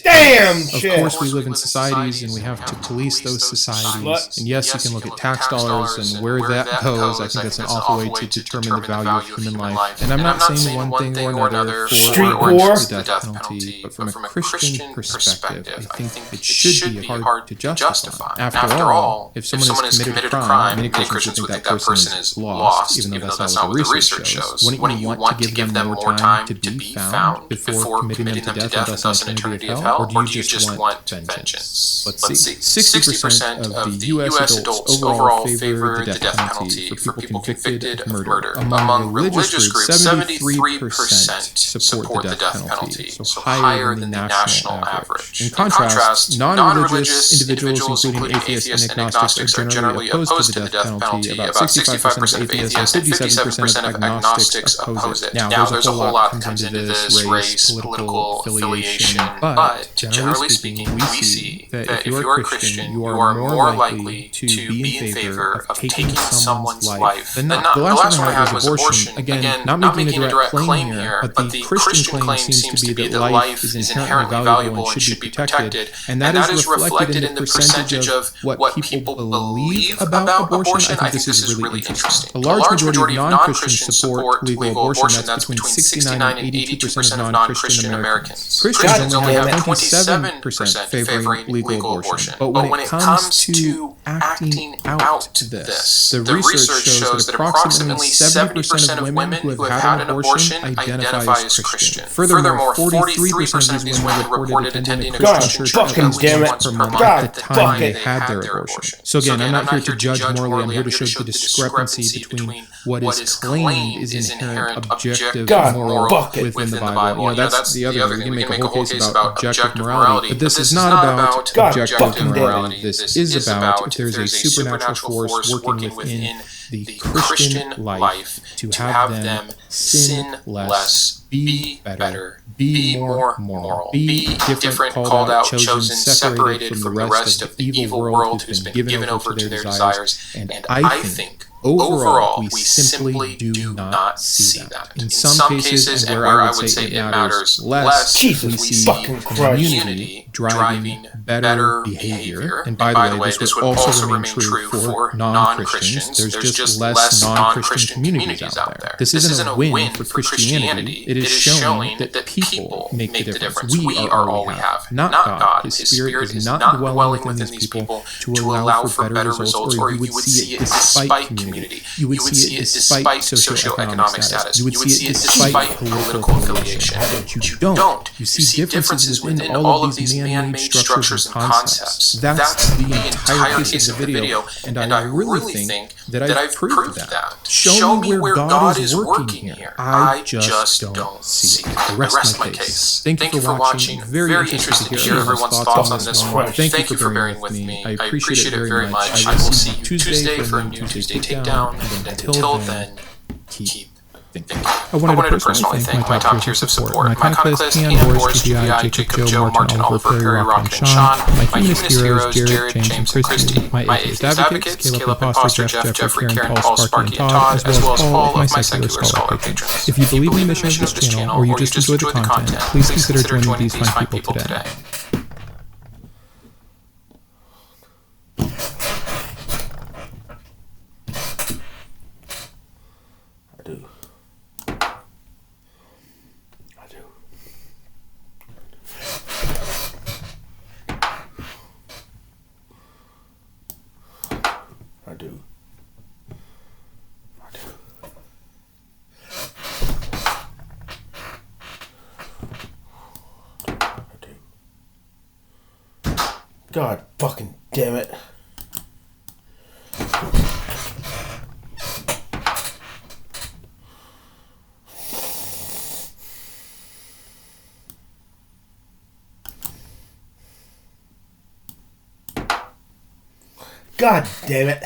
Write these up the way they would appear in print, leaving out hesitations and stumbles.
Damn Of shit. course, we live in societies and we have to police those societies. And yes, you can look at tax dollars and where that goes. I think that's an awful way to determine the value of human life. And I'm not saying one thing or another for the death penalty, but from a Christian perspective, I think it should be hard to justify. After all, if someone has committed a crime, many Christians would think that person is lost, even though that's not what the research shows. Wouldn't you want to give them more time to be found before committing them to death and thus an eternity of hell? Or do you just want vengeance? Let's see. 60% of the U.S. adults overall favor the death penalty for people convicted of murder. Among religious groups, 73% support the death penalty, so higher than the national average. In contrast, non-religious individuals, including atheists and agnostics, are generally opposed to the death penalty. About 65% of atheists and 57% of agnostics oppose it. Now, there's a whole lot that comes into this: race, political affiliation, but generally speaking, we see that if you are a Christian, you are more likely to be in favor of taking someone's life than not. The last one I had was abortion. Again, not making a direct claim here, but the Christian claim seems to be that life is inherently valuable and should be protected, and that is reflected in the percentage of what people believe about abortion. I think this is really interesting. A large majority of non-Christians support legal abortion. That's between 69 and 82% of non-Christian Americans. Christians only have 27% favoring legal abortion. But when it comes to acting out this, the research shows that approximately 70% of women who have had an abortion identify as Christian. Furthermore, 43% of these women reported attending a Christian church at least once per month at the time they had their abortion. So again, I'm not here to judge morally. I'm here to show the discrepancy between what is claimed is inherent objective moral within the Bible. You know, that's the other. We can make a whole case about objective morality, but this is not about objective morality. This is about if there's a supernatural force working within the Christian life to have them sin less, be better, be more moral, be different, called out, chosen, separated from the rest of the evil world who's been given over to their desires. And I think overall, we simply do not see that. In some cases, and where I would say it matters less, we see community driving better behavior. And by the way, this would also remain true for non-Christians. There's just less non-Christian communities out there. This isn't a win for Christianity. It is showing that people make the difference. We are all we have, not God. His Spirit is not dwelling within these people to allow for better results, or you would see it despite community. You would see it despite socioeconomic status. You would see it despite political affiliation. But you don't. You see differences within all of these man-made structures and concepts. That's the entire case of the video, and I really think that I've proved that. Show me where God is working here. I just don't see it. I rest my case. Thank you for watching. Very interested to hear everyone's thoughts on this one. Thank you for bearing with me. I appreciate it very much. I will see you Tuesday for a new Tuesday Takedown, and until then, keep thinking. I wanted to personally thank my top tiers of support. My Iconoclast, Ian, Boris, GBI, Jacob, Joe, Martin, Oliver, Perry, Rock, and Sean. My Humanist Heroes, Jared, James, and Christy. My Atheist Advocates, Caleb, Imposter, Jeff, Jeffrey, Karen, Paul, Sparky, and Todd, as well as all of my secular scholar patrons. If you believe in the mission of this channel, or you just enjoy the content, please consider joining these fine people today. God fucking damn it. God damn it.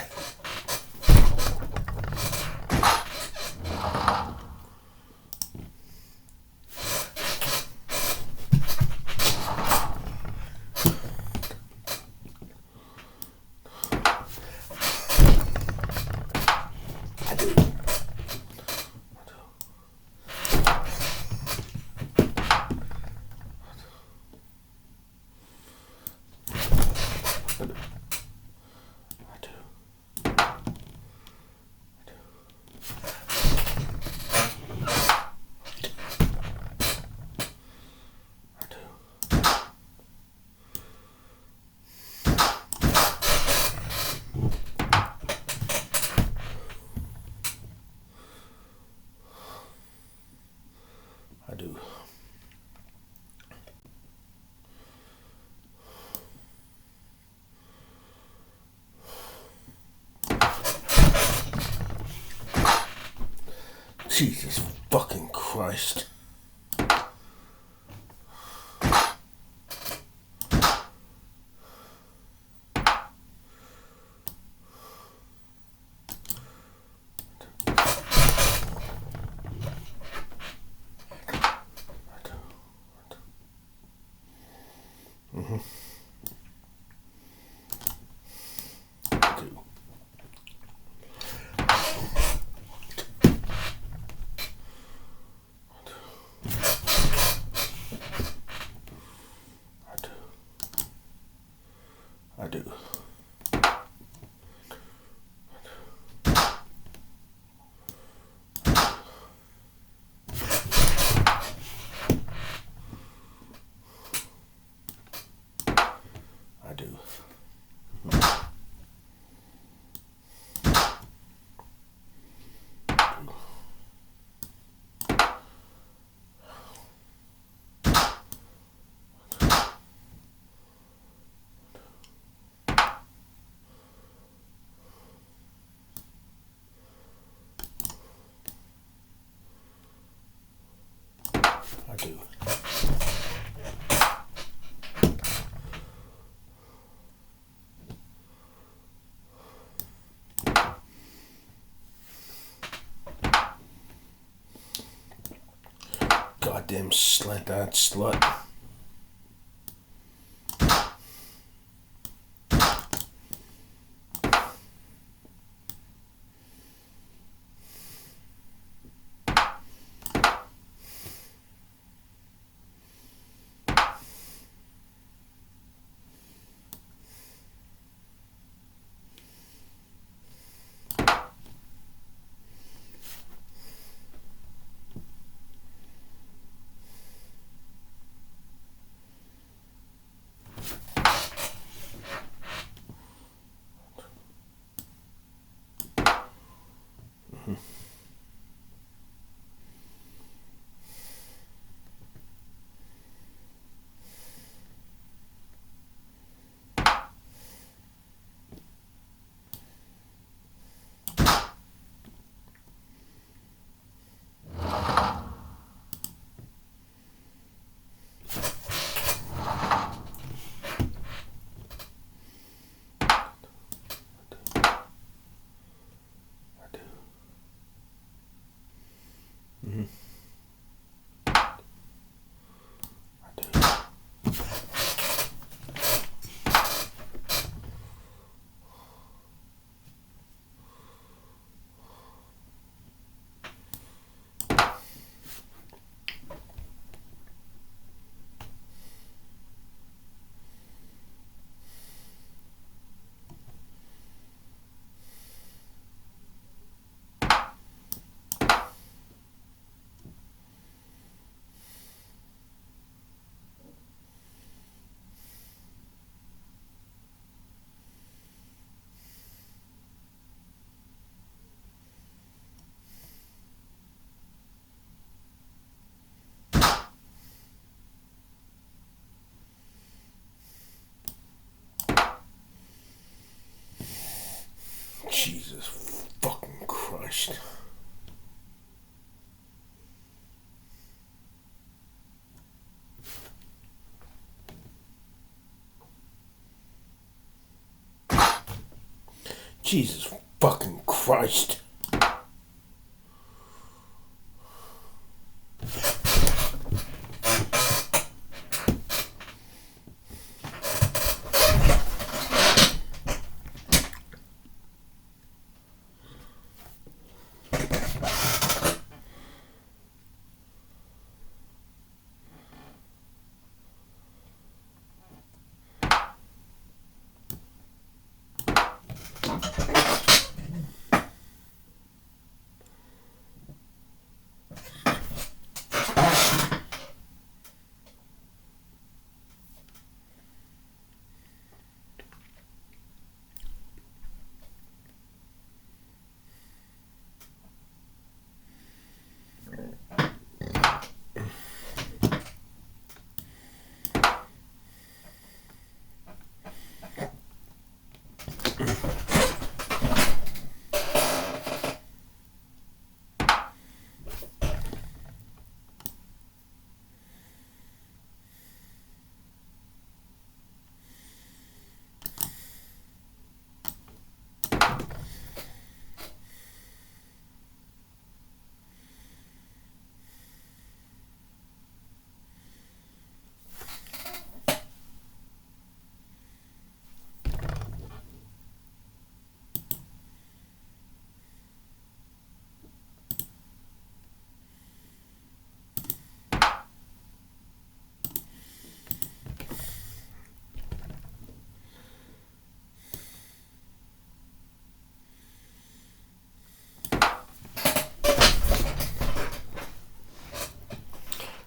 Jesus fucking Christ. I do. I do. I do. Goddamn slant-eyed slut. Jesus fucking Christ. Jesus fucking Christ.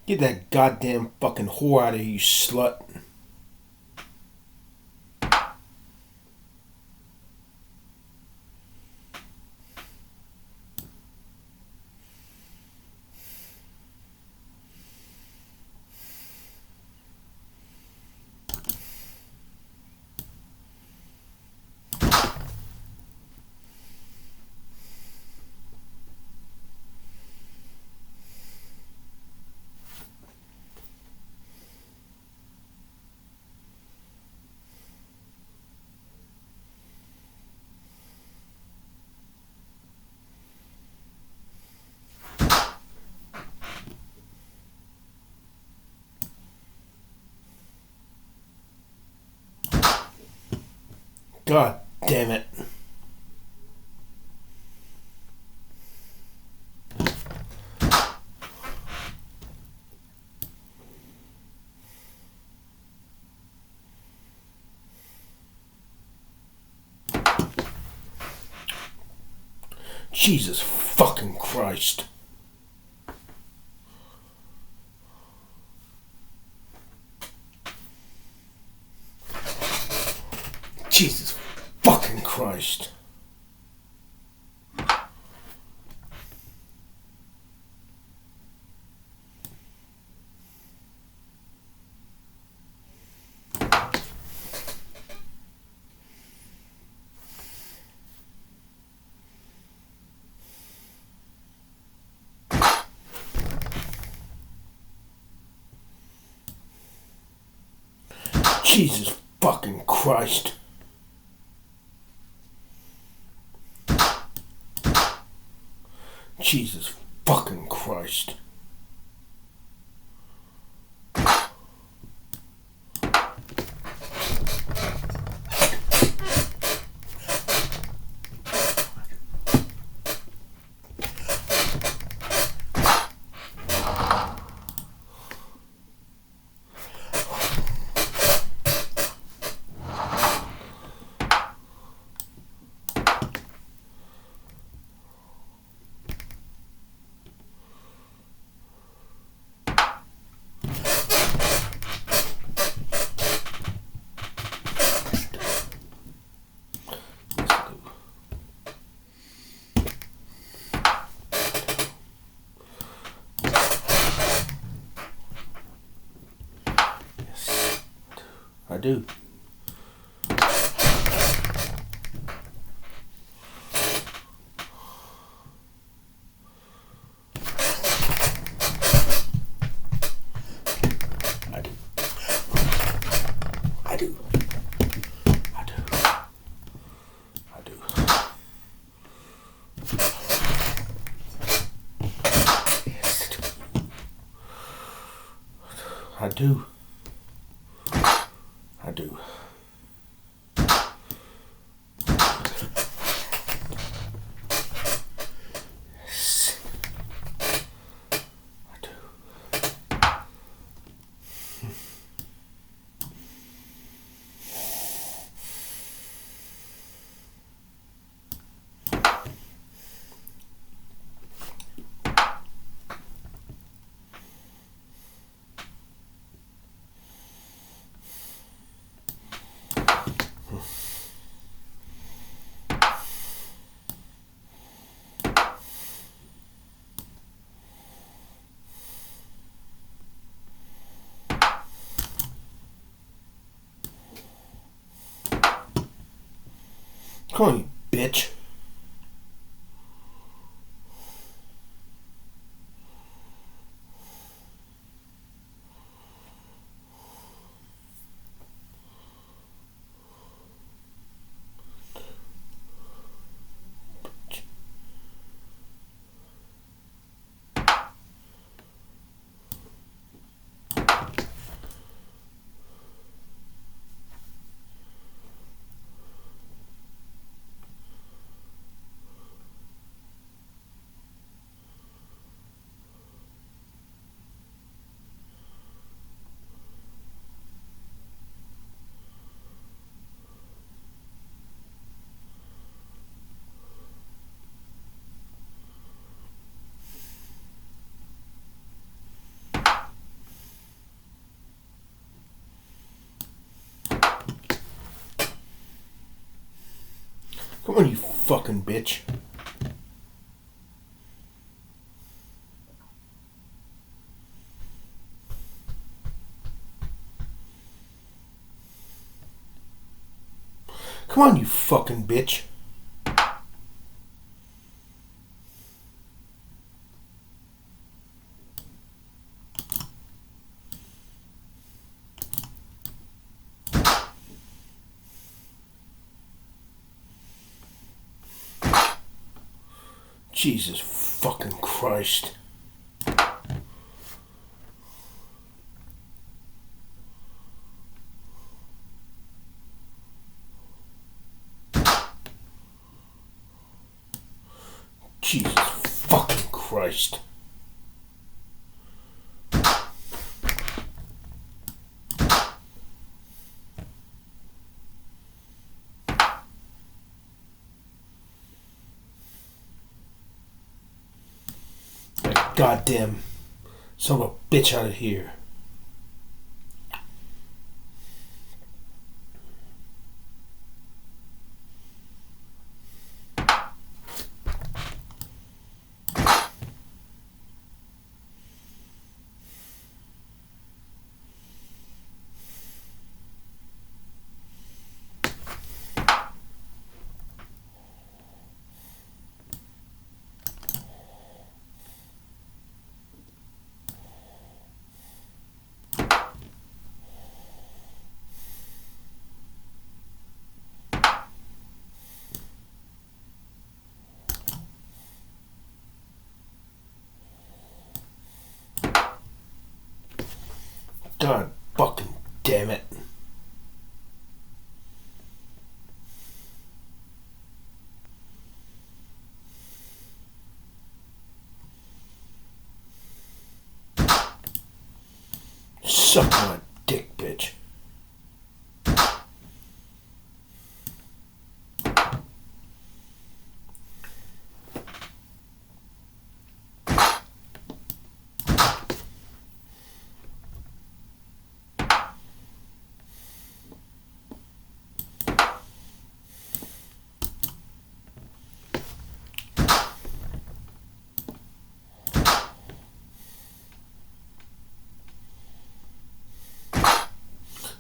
Get that goddamn fucking whore out of here, you slut. God damn it. Jesus fucking Christ. Jesus fucking Christ. Jesus fucking Christ. Jesus fucking Christ. I do. I do. I do. I do. I do. I do. Yes. I do. Come on, you bitch. Come on, you fucking bitch. Come on, you fucking bitch. Jesus fucking Christ. Jesus fucking Christ. Goddamn son of a bitch out of here. God fucking damn it. Suck my dick, bitch.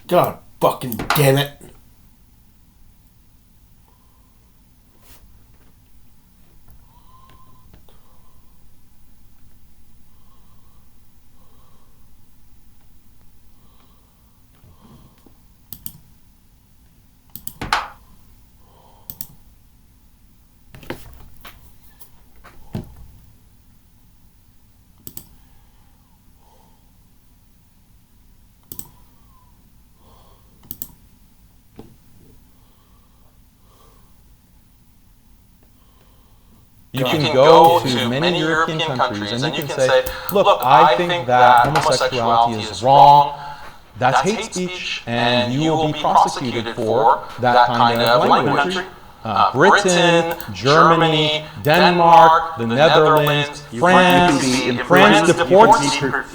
God fucking damn it. You can go to many European countries and you can say, look, I think that homosexuality is wrong, that's hate speech, and you will be prosecuted for that kind of language. Britain, Germany, Denmark, the Netherlands, France deports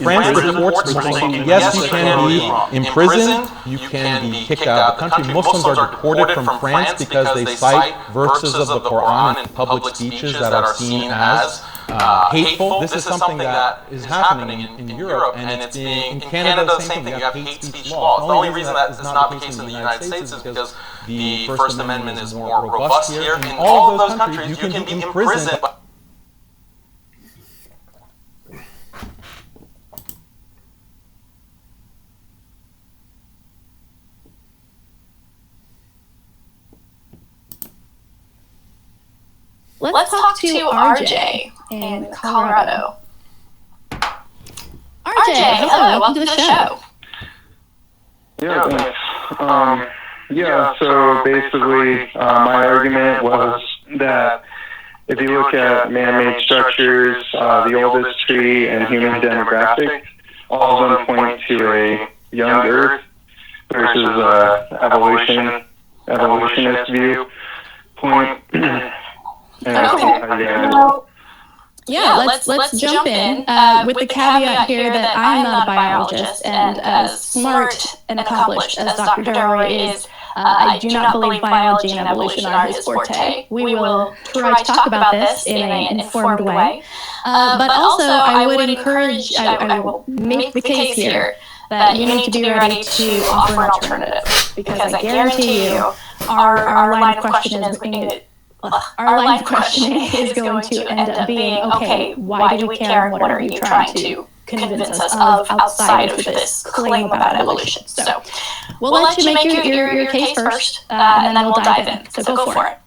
Muslims. Yes, you can be imprisoned, you can be kicked out of the country. Muslims are deported from France because they cite verses of the Quran in public speeches that are seen as hateful. This is something that is happening in Europe, and it's being in Canada. The same thing. You have hate speech laws. The only reason that is not the case in the United States is because the First Amendment is more robust here. In all of those countries, you can be imprisoned. Let's talk to RJ in Colorado. RJ, hello, welcome to the show. Yeah, thanks. So basically, my argument was that if you look at man-made structures, the oldest tree and human demographics, all of them point to a young Earth versus evolutionist view point. Let's jump in with the caveat here that I'm not a biologist, and as smart and accomplished as Dr. Darrow is, I do not believe biology and evolution are his forte. We will try to talk about this in an informed way. But also, I would encourage, I will make the case here that you need to be ready to offer an alternative. Because I guarantee you, our line of questioning is going to end up being, okay, why do we care and what are you trying to convince us of outside of this claim about evolution? So we'll let you make your case first, and then we'll dive in. So go for it.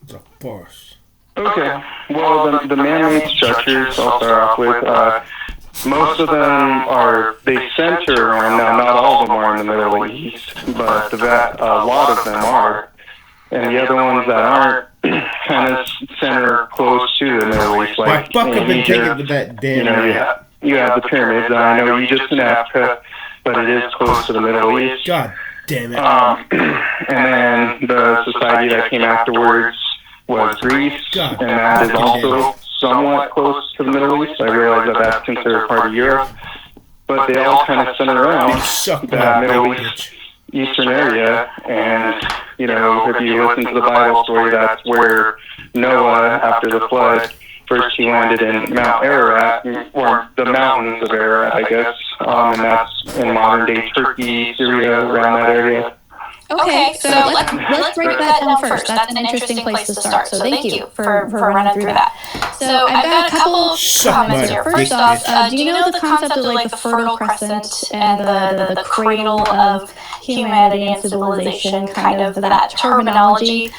The farce. Okay. Well, the man-made structures I'll start off with. Most of them they center around, now not all of them are in the Middle East, but a lot of them are. And the other ones that aren't kind of center close to the Middle East. Like, my fuck have been taken to that damn. You have the pyramids. I know you just in Africa, but it is close to the Middle East. God damn it. And then the society that came afterwards was Greece, and that is also somewhat close to the Middle East. I realize that that's considered part of Europe, but they all kind of center around that Middle Eastern area. And, if you listen to the Bible story, that's where Noah, after the flood, first he landed in Mount Ararat, or the mountains of Ararat, I guess, and that's in modern-day Turkey, Syria, around that area. Okay, so let's break that down first. That's an interesting place to start. So thank you for running through that. So I've got a couple comments here. First off, do you know the concept of like the Fertile Crescent and the cradle of humanity and civilization, kind of that terminology?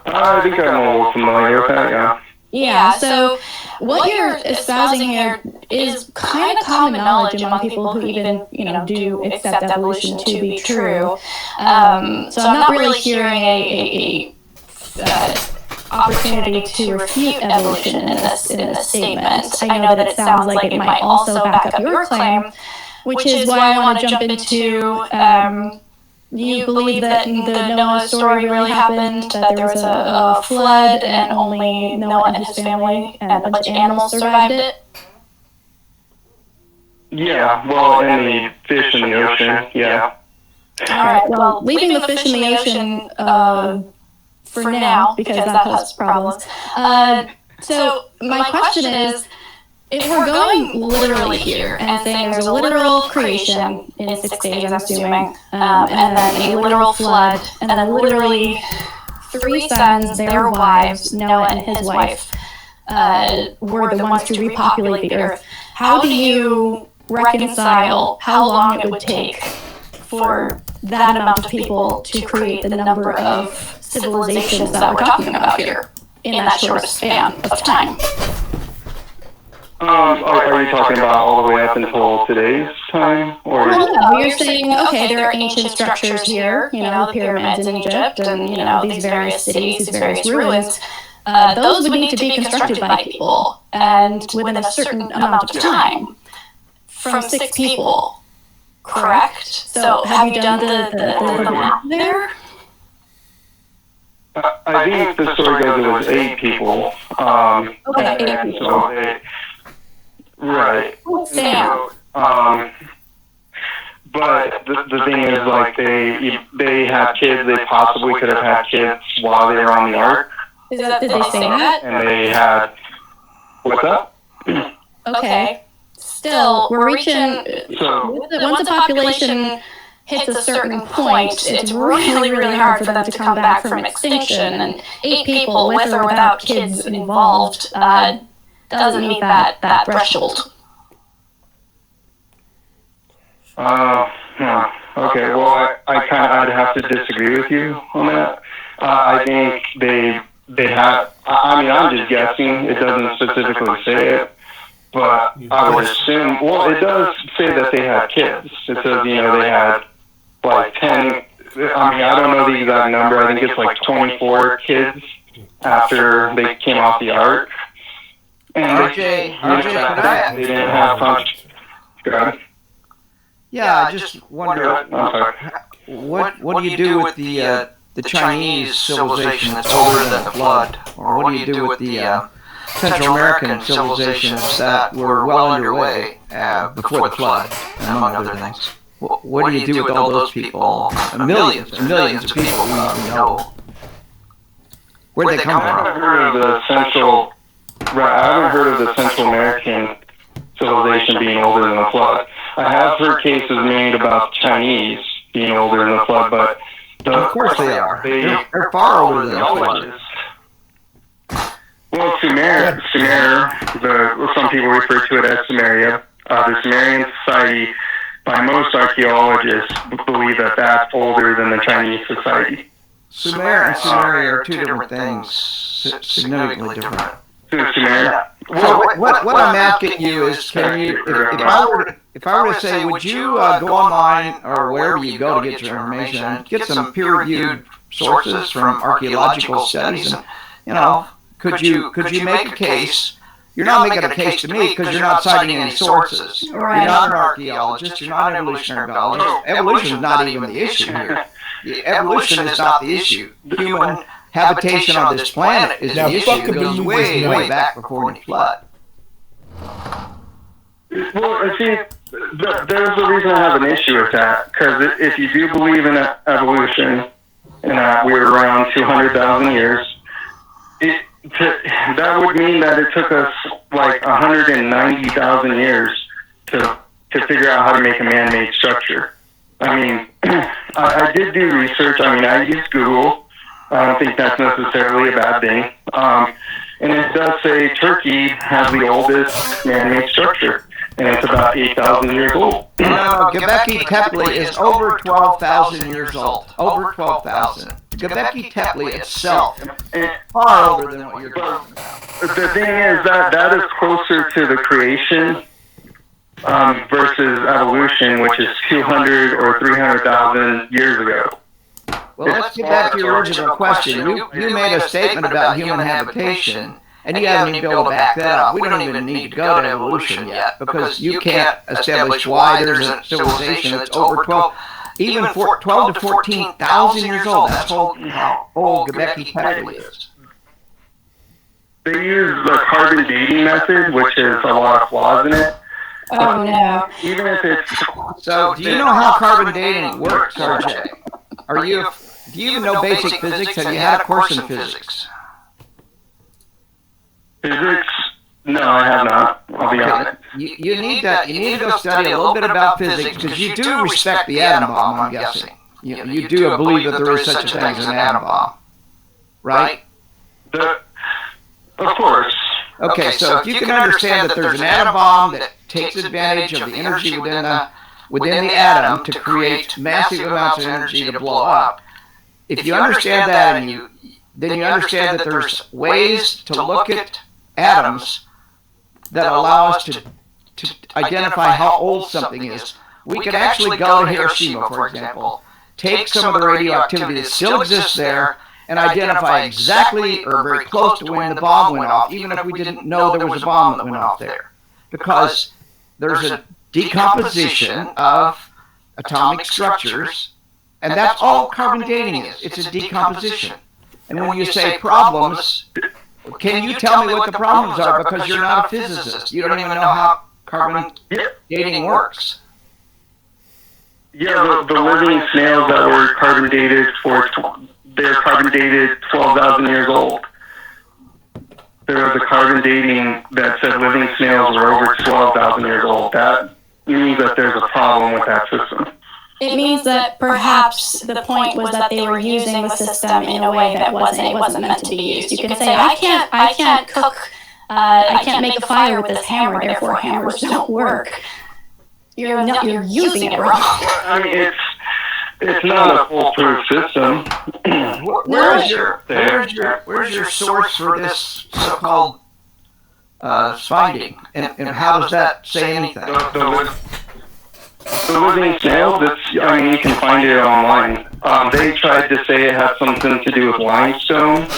I think I'm a little familiar with that, yeah. Yeah, so what you're espousing here is kind of common knowledge among people who even, do accept evolution to be true. So I'm not really hearing a opportunity to refute evolution in this statement. I know that it sounds like it might also back up your claim, which is why I want to jump into you believe that the Noah story really happened, that there was a flood and only Noah and his family and a bunch of animals survived it? Yeah, well, and the fish in the ocean, yeah. Alright, well, leaving the fish in the ocean for now, because that has problems. So my question is, if we're going literally here and saying there's a literal creation in 6 days, I'm assuming, and then a literal flood, and then literally 3 sons, their wives, Noah and his wife, were the ones to repopulate the earth, how do you reconcile how long it would take for that amount of people to create the number of civilizations that we're talking about here in that short span of time? Are you talking about all the way up until today's time? Or no, you're saying, okay, there are ancient structures here, the pyramids in Egypt, and, these various cities, these various ruins. Those would need to be constructed by people, and within a certain amount of time, from 6 people, correct? So have you done the math there? I think the story goes it was 8 people. Okay, 8 people. So right. Sam. But the thing is, like, they had kids. They possibly could have had kids while they were on the ark. Did they say that? And they had. What's up? Okay. Still, we're reaching. Once a population hits a certain point, it's really, really hard for them to come back from extinction. And 8 people, with or without kids involved, doesn't meet that threshold. Okay, well, I'd have to disagree with you on that. I think they have, I'm just guessing, it doesn't specifically say it, but I would assume, well, it does say that they had kids. It says, they had like 10, I don't know the exact number, I think it's like 24 kids after they came off the ark. And RJ, they didn't have function. Go ahead. Yeah, I just wonder what do you do with the Chinese civilization that's older than the flood, or what do you do with the Central American civilizations that were well underway before the flood, among other things? what do you do with all those people? Millions and millions of people we know. Where'd they come I haven't heard of the Central. Right, I haven't heard of the Central American civilization being older than the flood. I have heard cases made about Chinese being older than the flood, but of course they are. They're far older than the flood. Well, Sumer, some people refer to it as Sumeria. The Sumerian society, by most archaeologists, believe that that's older than the Chinese society. Sumer and Sumeria are two different things, significantly different. Sumeria. So what I'm asking you is, can you, if I were to say, would you go online or wherever you go to get your information, get some peer-reviewed sources from archaeological studies, and could you make a case? You're not making a case to me because you're not citing any sources. Right. You're not an archaeologist. You're not an evolutionary biologist. Evolution is not even the issue here. Evolution is not the issue. Human habitation on this planet is the issue. It goes way, way back before the flood. Well, see, there's a reason I have an issue with that. Because if you do believe in evolution and that we're around 200,000 years, that would mean that it took us like 190,000 years to figure out how to make a man-made structure. I mean, I did do research. I mean, I used Google. I don't think that's necessarily a bad thing. And it does say Turkey has the oldest man-made structure, and it's about 8,000 years old. No, Göbekli Tepe is over 12,000 years old. Over 12,000. Göbekli Tepe itself is far older than what you're talking about. The thing is that is closer to the creation versus evolution, which is 200 or 300,000 years ago. Well, let's get back to your original question. You made a statement about human habitation, and you haven't even been able to back that up. We don't even need to go to evolution yet, because you can't establish why there's a civilization that's over 12 to 14,000 years old. That's how old Göbekli Tepe is. They use the carbon dating method, which has a lot of flaws in it. Oh no. Even if it's... So, do you know how carbon dating works, RJ? Do you even know basic physics? Have you had a course in physics? Physics? No, I have not. I'll be honest. You need to go study a little bit about physics, because you do respect the atom bomb, I'm guessing. You do believe that there is such a thing as an atom bomb, right? Of course. Okay, so if you can understand that there's an atom bomb that takes advantage of the energy within the atom to create massive amounts of energy to blow up, if you understand that, then you understand that there's ways to look at atoms that allow us to identify how old something is. We could actually go to Hiroshima, for example, take some of the radioactivity that still exists there, and identify exactly or very close to when the bomb went off, even if we didn't know there was a bomb that went off there. Because there's a decomposition of atomic structures, and that's all carbon dating is. It's a decomposition. And when you say problems, can you tell me what the problems are? Because you're not a physicist. You don't even know how carbon dating works. Yeah, the living snails that were carbon dated they're carbon dated 12,000 years old. There was a carbon dating that said living snails were over 12,000 years old. That means that there's a problem with that system. It means that perhaps the point was that they were using the system in a way that it wasn't meant to be used. You can say, I can't cook, I can't make a fire with this hammer, therefore hammers don't work. You're using it wrong. I mean, it's not a foolproof system. Where's your source for this so-called finding, and how does that say anything? The living snails, you can find it online. They tried to say it had something to do with limestone,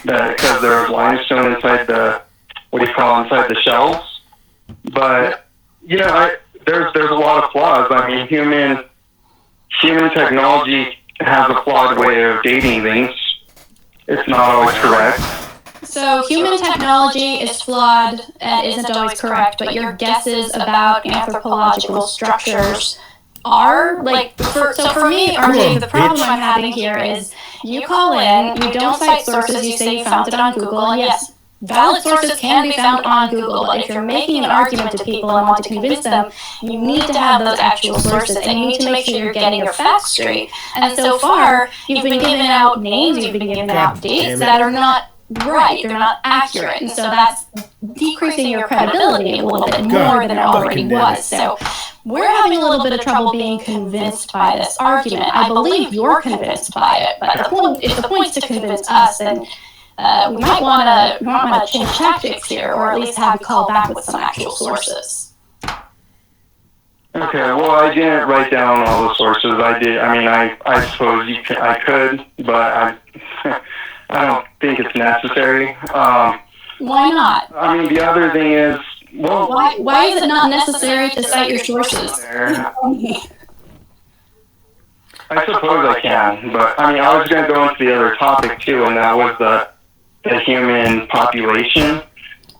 because there was limestone inside inside the shells. But, there's a lot of flaws. I mean, human technology has a flawed way of dating things. It's not always correct. So human technology is flawed and isn't always correct, but your guesses about anthropological structures are like for me, RJ, the problem I'm having here is you call in, you don't cite sources, you say you found it on Google, and yes, valid sources can be found on Google, but if you're making an argument to people and want to convince them, you need to have those actual sources, and you need to make sure you're getting your facts straight. And so far, you've been giving out names, you've been giving out dates that are not right, they're not accurate, and so that's decreasing your credibility a little bit more than it already was. So we're having a little bit of trouble being convinced by this argument. I believe you're convinced by it, but if the point's to convince us, then we might want to change tactics here, or at least have you call back with some actual sources. Okay, well, I didn't write down all the sources. I did. I mean, I suppose I could, but I don't think it's necessary. Why not? I mean, the other thing is, well, why is it not necessary to cite your sources? I suppose I can, but I mean, I was going to go into the other topic too, and that was the human population.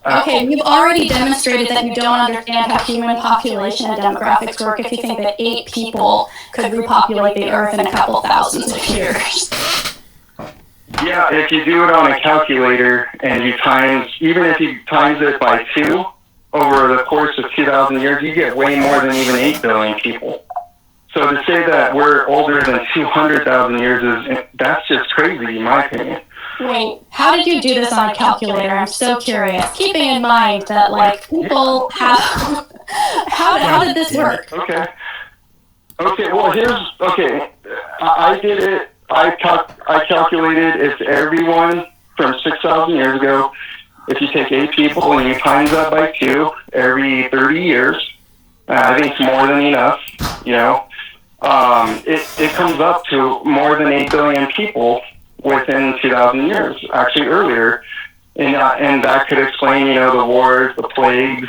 Okay, you've already demonstrated that you don't understand how human population and demographics work if you think that 8 people could repopulate the Earth in a couple thousands of years. Yeah, if you do it on a calculator and even if you times it by 2 over the course of 2,000 years, you get way more than even 8 billion people. So to say that we're older than 200,000 years that's just crazy in my opinion. Wait, how did you do this on a calculator? I'm so curious. Keeping in mind that, like, people have... how did this work? Okay, well, I did it. I calculated if everyone from 6,000 years ago, if you take 8 people and you times that by 2 every 30 years, I think it's more than enough, you know. It comes up to more than 8 billion people within 2,000 years, actually earlier, and that could explain, you know, the wars, the plagues.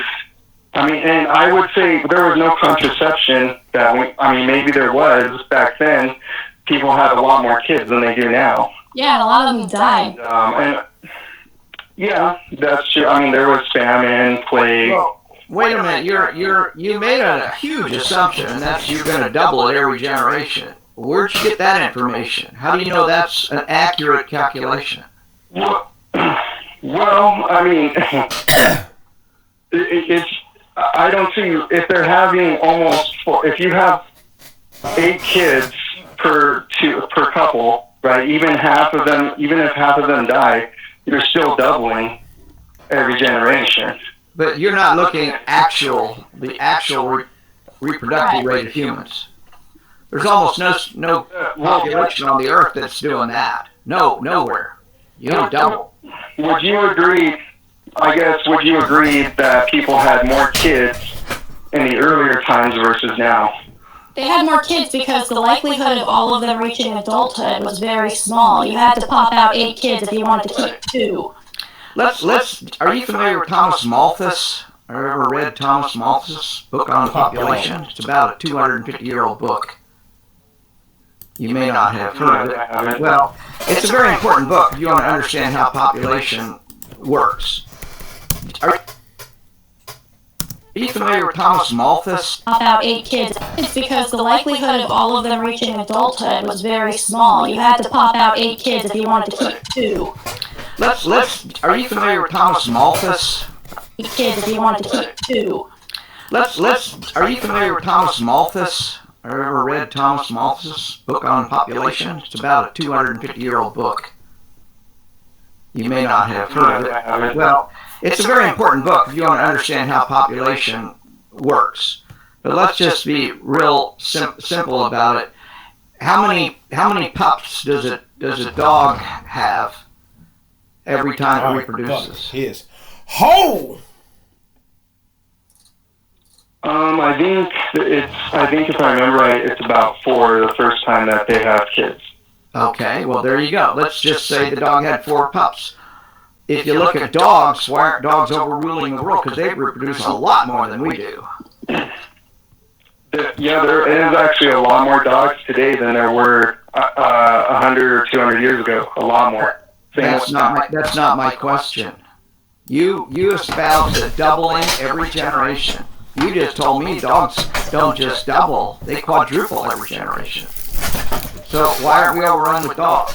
I mean, and I would say there was no contraception maybe there was back then. People had a lot more kids than they do now. Yeah, and a lot of them died. Yeah, that's true. I mean, there was famine, plague. Well, wait a minute. You made a huge assumption, and that's you're going to double it every generation. Where'd you get that information? How do you know that's an accurate calculation? Well, I mean, I don't see if they're having if you have 8 kids per couple, right? Even if half of them die, you're still doubling every generation. But you're not looking at the actual reproductive rate of humans. There's almost no population on the Earth that's doing that. No, nowhere. You don't double. Would you agree that people had more kids in the earlier times versus now? They had more kids because the likelihood of all of them reaching adulthood was very small. You had to pop out 8 kids if you wanted to keep 2. Are you familiar with Thomas Malthus? Have you ever read Thomas Malthus' book on population? It's about a 250-year-old book. You may not have heard of it. Well, it's a very important book if you want to understand how population works. Are you familiar with Thomas Malthus? About 8 kids. It's because the likelihood of all of them reaching adulthood was very small. You had to pop out 8 kids if you wanted to keep 2. Are you familiar with Thomas Malthus? 8 kids if you wanted to keep 2. Are you familiar with Thomas Malthus? Have you ever read Thomas Malthus' book on population? It's about a 250-year-old book. You may not have heard of it. Well, it's a very important book if you want to understand how population works. But let's just be real simple about it. How many pups does a dog have every time it reproduces? His ho. I think if I remember right, it's about 4 the first time that they have kids. Okay, well there you go. Let's just say the dog had 4 pups. If you look at dogs, why aren't dogs overruling the world? Because they reproduce a lot more than we do. Yeah, there is actually a lot more dogs today than there were 100 or 200 years ago. A lot more. That's not my question. You espouse a doubling every generation. You just told me dogs don't just double, they quadruple every generation. So why aren't we overrun with dogs?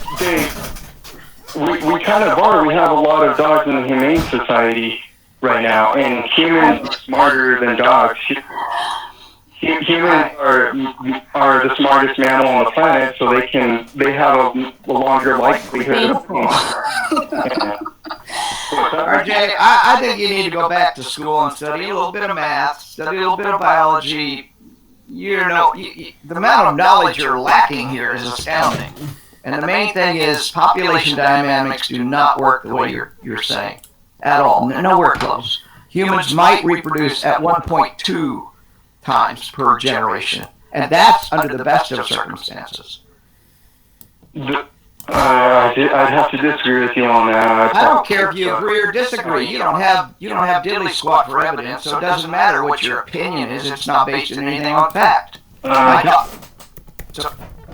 We kind of are. We have a lot of dogs in the humane society right now, and humans are smarter than dogs. Humans are the smartest mammal on the planet, so they have a longer likelihood of being smart. RJ, I think you need to go back to school and study a little bit of math, study a little bit of biology. The amount of knowledge you're lacking here is astounding. And the main thing is population dynamics do not work the way you're saying at all. Nowhere close. Humans might reproduce at 1.2 times per generation, and that's under the best of circumstances. I'd have to disagree with you on that. I don't care if you agree or disagree. You don't have diddly squat for evidence, so it doesn't matter what your opinion is. It's not based on anything on fact.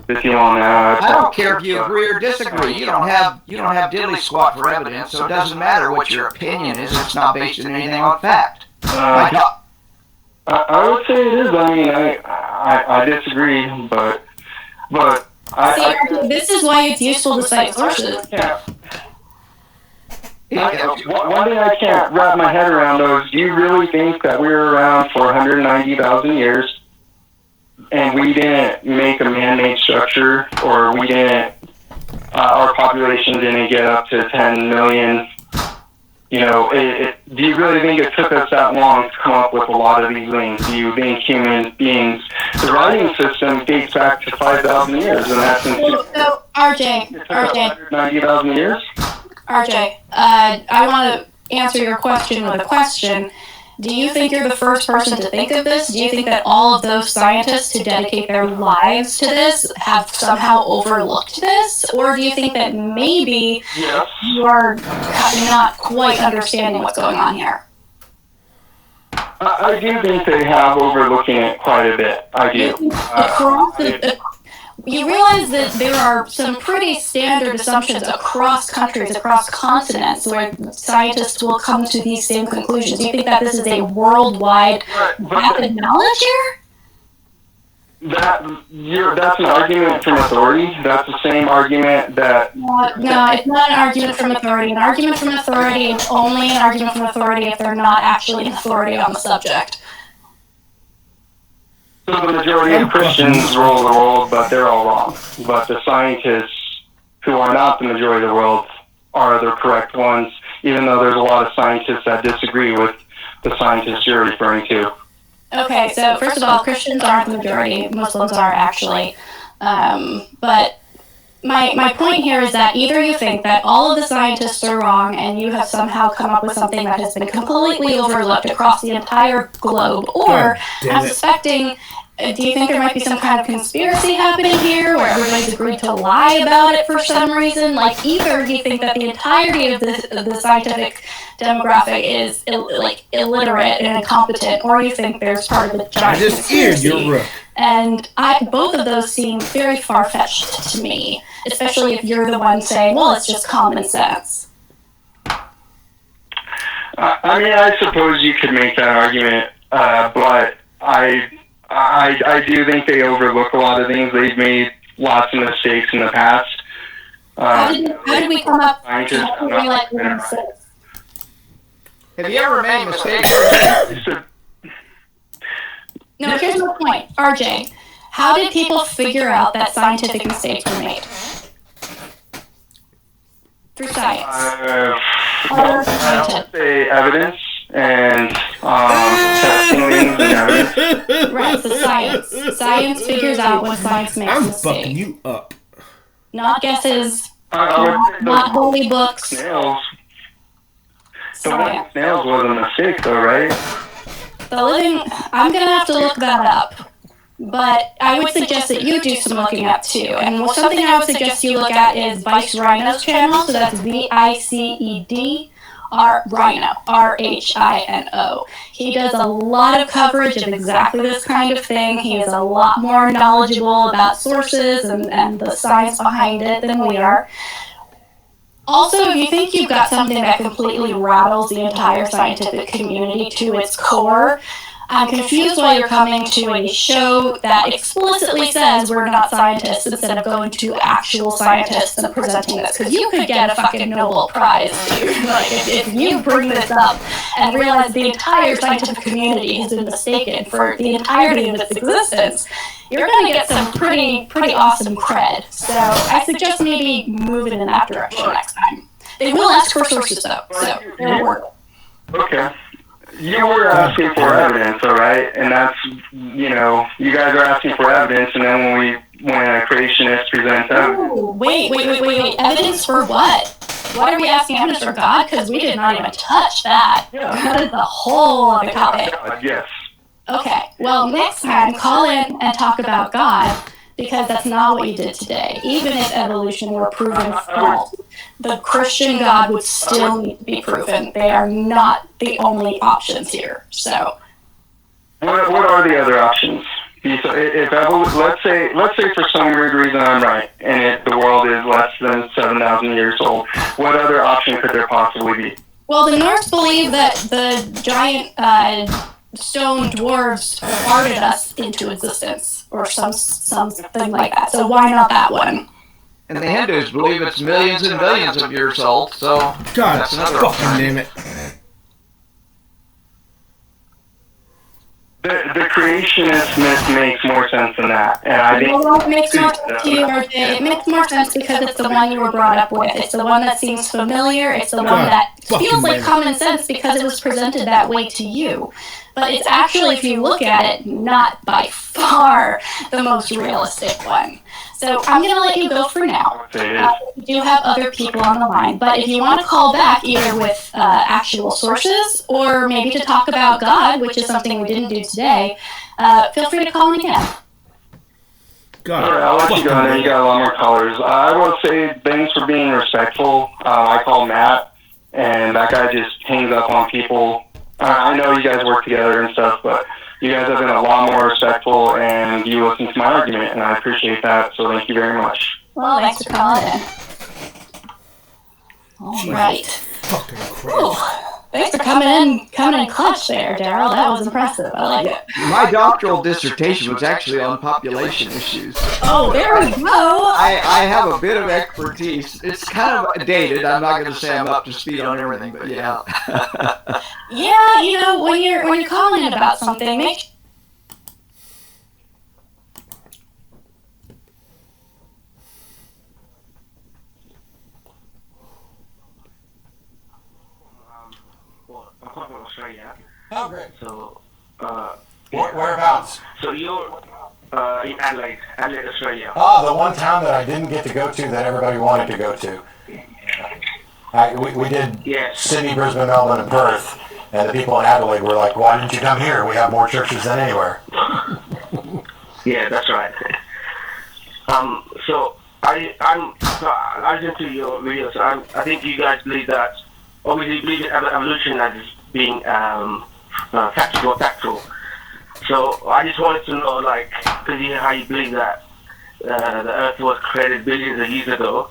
With you on that. I don't care if you agree or disagree. You don't have diddly squat for evidence, so it doesn't matter what your opinion is. It's not based on anything on fact. I would say it is. I mean, I disagree, but this is why it's useful to cite sources. Yeah. One thing I can't wrap my head around, though, is do you really think that we were around for 190,000 years and we didn't make a man-made structure, or we didn't, our population didn't get up to 10 million? You know, do you really think it took us that long to come up with a lot of these things? Do you think human beings, the writing system dates back to 5,000 years, and that's So, RJ, 190,000 years? RJ, I want to answer your question with a question. Do you think you're the first person to think of this? Do you think that all of those scientists who dedicate their lives to this have somehow overlooked this? Or do you think that maybe you are not quite understanding what's going on here? I do think they have overlooking it quite a bit. I do. You realize that there are some pretty standard assumptions across countries, across continents, where scientists will come to these same conclusions. Do you think that this is a worldwide rapid knowledge here? That's an argument from authority. That's the same argument that... No, it's not an argument from authority. An argument from authority is only an argument from authority if they're not actually an authority on the subject. So the majority of Christians rule the world, but they're all wrong. But the scientists who are not the majority of the world are the correct ones, even though there's a lot of scientists that disagree with the scientists you're referring to. Okay, so first of all, Christians aren't the majority. Muslims are actually. But my point here is that either you think that all of the scientists are wrong and you have somehow come up with something that has been completely overlooked across the entire globe, or I'm suspecting... Do you think there might be some kind of conspiracy happening here where everybody's agreed to lie about it for some reason? Like, either do you think that the entirety of the scientific demographic is illiterate and incompetent, or you think there's part of the giant conspiracy? You're right. And both of those seem very far-fetched to me, especially if you're the one saying, well, it's just common sense. I mean, I suppose you could make that argument, but I do think they overlook a lot of things. They've made lots of mistakes in the past. How did we come up to realize mistakes? Have you ever made mistakes? No, here's my point. RJ, how did people figure out that scientific mistakes were made? Through science. I would say evidence and testing things and evidence. Right, so science. Science figures out when science makes mistakes. I'm fucking you up. Not guesses, not holy books. Snails. The living snails was a mistake, though, right? I'm going to have to look that up. But I would suggest that you do some looking up, too. And something I would suggest you look at is Vice Rhino's channel. So that's VICED. Rhino, RHINO. He does a lot of coverage of exactly this kind of thing. He is a lot more knowledgeable about sources and the science behind it than we are. Also, if you think you've got something that completely rattles the entire scientific community to its core, I'm confused why you're coming to a show that explicitly says we're not scientists instead of going to actual scientists and presenting this. Because you could get a fucking Nobel Prize, dude. Like, if you bring this up and realize the entire scientific community has been mistaken for the entirety of its existence, you're going to get some pretty awesome cred. So I suggest maybe moving in that direction next time. They will ask for sources, though, so they're worth it. Okay. You were asking for evidence, all right? And that's, you guys are asking for evidence, and then when a creationist presents evidence. Ooh, wait. Evidence for what? What are we asking evidence for, God? Because we did not even touch that. That is the whole other topic. Yes. Okay, well, next time, call in and talk about God, because that's not what you did today. Even if evolution were proven false, the Christian God would still need to be proven. They are not the only options here. So, what are the other options? If let's say for some weird reason I'm right, and the world is less than 7,000 years old, what other option could there possibly be? Well, the Norse believe that the giant stone dwarves farted us into existence, or something like that. So why not that one? And the Hindus believe it's millions and billions of years old, so God that's another fucking option. damn it. The creationist myth makes more sense than that, and I think It makes more sense to you, RJ. It makes more sense because it's the one you were brought up with. It's the one that seems familiar. It's the one that feels like common sense because it was presented that way to you. But it's actually, if you look at it, not by far the most realistic one. So I'm going to let you go for now. We do have other people on the line. But if you want to call back either with actual sources or maybe to talk about God, which is something we didn't do today, feel free to call in again. God. All right, I'll let you go. I know you got a lot more callers. I will say thanks for being respectful. I call Matt, and that guy just hangs up on people. I know you guys work together and stuff, but you guys have been a lot more respectful, and you listen to my argument, and I appreciate that, so thank you very much. Well, thanks for calling in. All right. Fucking Christ. Ooh, thanks for coming in clutch there, Daryl. That was impressive. I like it. My doctoral dissertation was actually on population issues. Oh, there we go. I have a bit of expertise. It's kind of dated. I'm not going to say I'm up to speed on everything, but yeah. Yeah, when you're calling in about something, make I'm from Australia. Oh, great. So, Whereabouts? So you're in Adelaide, Australia. Ah, the one town that I didn't get to go to that everybody wanted to go to. We did Sydney, Brisbane, Melbourne, and Perth, and the people in Adelaide were like, "Why didn't you come here? We have more churches than anywhere." Yeah, that's right. So I listen to your videos. I think you guys believe that. Obviously, you believe in evolution as being factual. So I just wanted to know, how you believe that the Earth was created billions of years ago.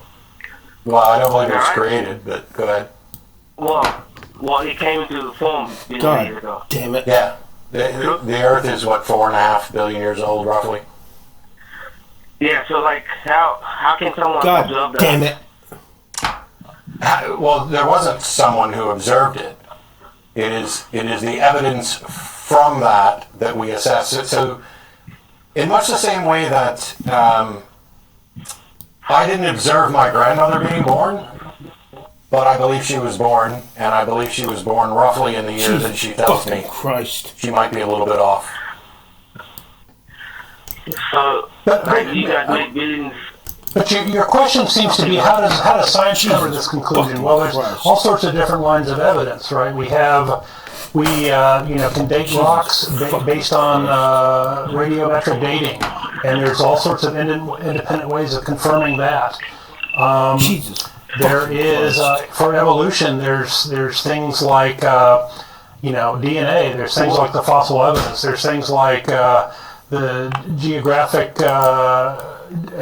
Well, I don't believe it was created, but go ahead. Well, it came into form billions of years ago. Damn it. Yeah, the Earth is 4.5 billion years old, roughly. Yeah. So how can someone observe that? Damn it. Well, there wasn't someone who observed it. It is the evidence from that we assess it. So, in much the same way that I didn't observe my grandmother being born, but I believe she was born, and I believe she was born roughly in the year that she tells me. Christ. She might be a little bit off. So, you guys make billions. But your question seems to be how does science cover this conclusion? Well, there's all sorts of different lines of evidence, right? We can date rocks based on radiometric dating, and there's all sorts of independent ways of confirming that. There is for evolution. There's things like DNA. There's things like the fossil evidence. There's things like the geographic.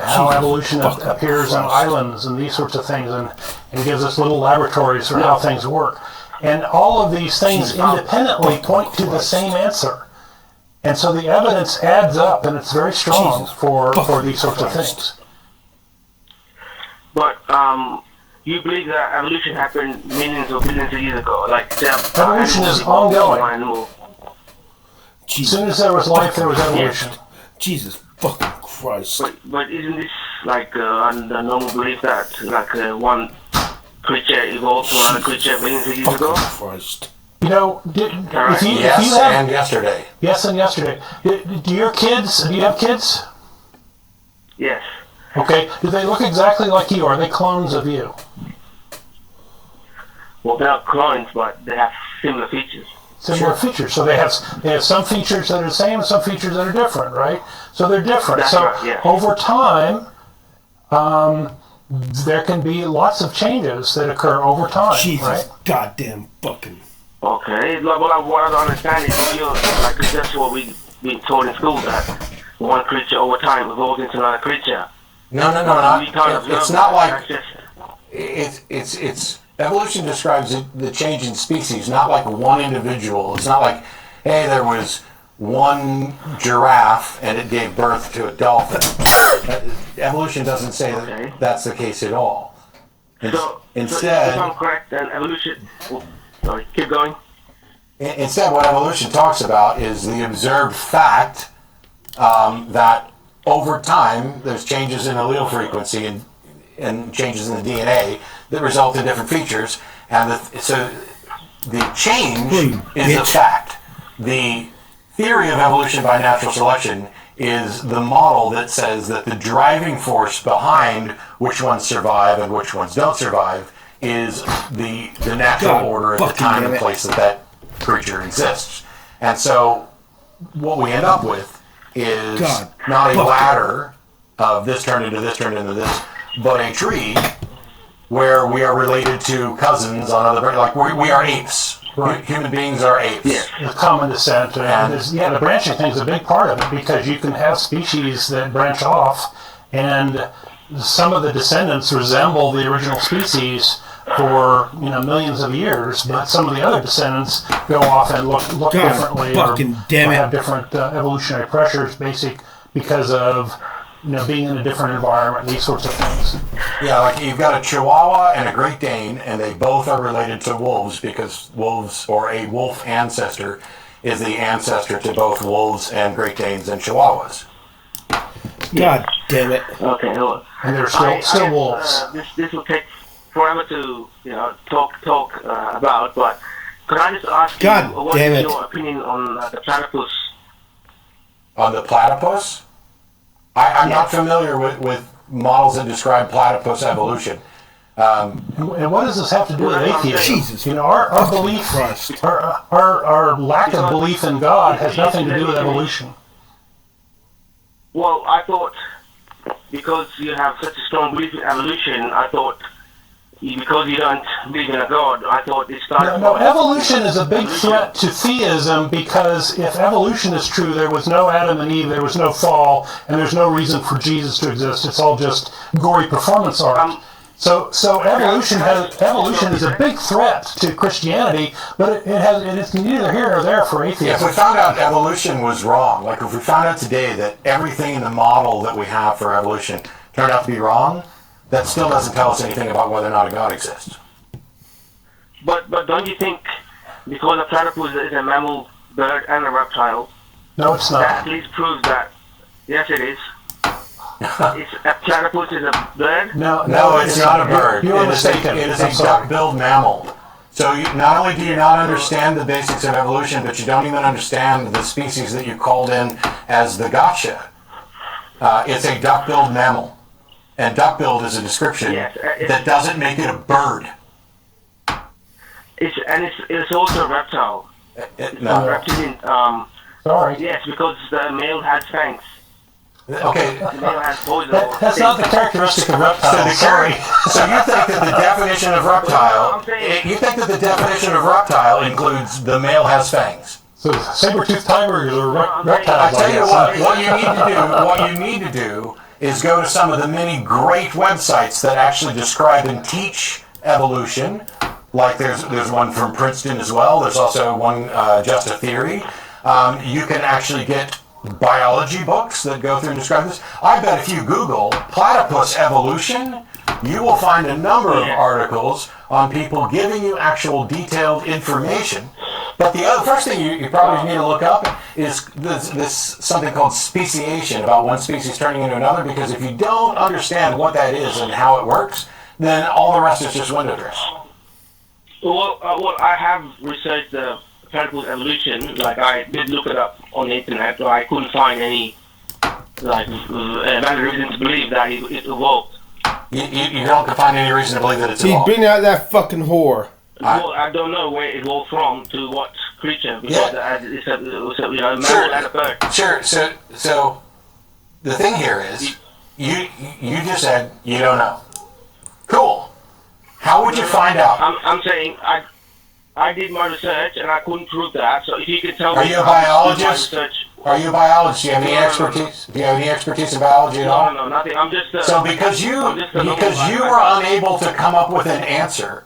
How evolution appears on islands and these sorts of things, and gives us little laboratories for how things work. And all of these things independently point to the same answer. And so the evidence adds up, and it's very strong Jesus for fucking these sorts of Christ. things. But you believe that evolution happened millions or billions of years ago? Like Evolution is ongoing. Animal. As soon as there was life, there was evolution. Jesus fucking Christ. But isn't this like a normal belief that like one creature evolved from another creature millions of years ago? Fucking Christ. You know, if you Yes, have, and yesterday. yes, and yesterday. Do your kids? Do you have kids? Yes. Okay. Do they look exactly like you? Are they clones of you? Well, they're not clones, but they have similar features. Similar features. So they have some features that are the same, some features that are different, right? So they're different. That's so right, yeah. over time, there can be lots of changes that occur over time, Jesus right? goddamn fucking. Okay. Well, what I don't understand is like that's what we've been taught in school, that one creature over time evolves into another creature. No, We can't observe it's not that. like That's just, it's evolution describes the change in species, not like one individual. It's not like, hey, there was one giraffe and it gave birth to a dolphin. Evolution doesn't say that that's the case at all. so Instead, if I'm correct, then evolution. Oh, sorry, keep going. Instead, what evolution talks about is the observed fact that over time there's changes in allele frequency and changes in the DNA that result in different features, and so the change is a fact. The theory of evolution by natural selection is the model that says that the driving force behind which ones survive and which ones don't survive is the natural order at the time and place that creature exists. And so what we end up with is not a ladder of this turned into this turned into this, but a tree where we are related to cousins on other, like we are apes. Right. Human beings are apes. The common descent. The branching thing is a big part of it, because you can have species that branch off, and some of the descendants resemble the original species for millions of years, but some of the other descendants go off and look differently, or have different evolutionary pressures, because of being in a different environment, these sorts of things. Yeah, like you've got a Chihuahua and a Great Dane, and they both are related to wolves, because wolves, or a wolf ancestor, is the ancestor to both wolves and Great Danes and Chihuahuas. God damn it. Okay, hold on. And they're still wolves. This will take forever to talk about, but could I just ask you what is your opinion on the platypus? On the platypus? I'm not familiar with models that describe platypus evolution. And what does this have to do with atheism? Jesus. Our belief, our lack of belief in God has nothing to do with evolution. Well, I thought, because you have such a strong belief in evolution, I thought, because you don't believe in a God, I thought it started... No, evolution is a big threat to theism, because if evolution is true, there was no Adam and Eve, there was no fall, and there's no reason for Jesus to exist. It's all just gory performance art. So evolution is a big threat to Christianity, but it's neither here nor there for atheists. If we found out evolution was wrong, like if we found out today that everything in the model that we have for evolution turned out to be wrong, that still doesn't tell us anything about whether or not a God exists. But don't you think, because a platypus is a mammal, bird, and a reptile, no, it's not. That at least proves that, yes, it is. A platypus is a bird? No, it's not a bird. You're mistaken. It is a duck-billed mammal. So not only do you not understand the basics of evolution, but you don't even understand the species that you called in as the gotcha. It's a duck-billed mammal. And duck-billed is a description that doesn't make it a bird. It's also a reptile. No. Reptilian. Sorry. Yes, because the male has fangs. Okay. The male has poison. That's not the characteristic of reptile. So you think that the definition of reptile? You think that the definition of reptile includes the male has fangs? So saber-toothed tigers are reptiles. I tell you what you need to do is go to some of the many great websites that actually describe and teach evolution. Like there's one from Princeton as well. There's also one, Just a Theory. You can actually get biology books that go through and describe this. I bet if you Google platypus evolution, you will find a number of articles on people giving you actual detailed information. But the first thing you probably need to look up is this something called speciation, about one species turning into another, because if you don't understand what that is and how it works, then all the rest is just window dress. Well, I have researched the platypus evolution. Like, I did look it up on the internet, but I couldn't find any valid reason to believe that it evolved. You don't find any reason to believe that it's evolved. Bring out that fucking whore. Well, I don't know where it evolved from to what creature, because it's a mammal and a bird. Sure. So the thing here is, you just said you don't know. Cool. How would you find out? I'm saying I did my research and I couldn't prove that. So if you could tell me. Are you a biologist? Are you a biologist? Do you have any expertise? Do you have any expertise in biology at all? No, nothing. I'm just. So because you were unable to come up with an answer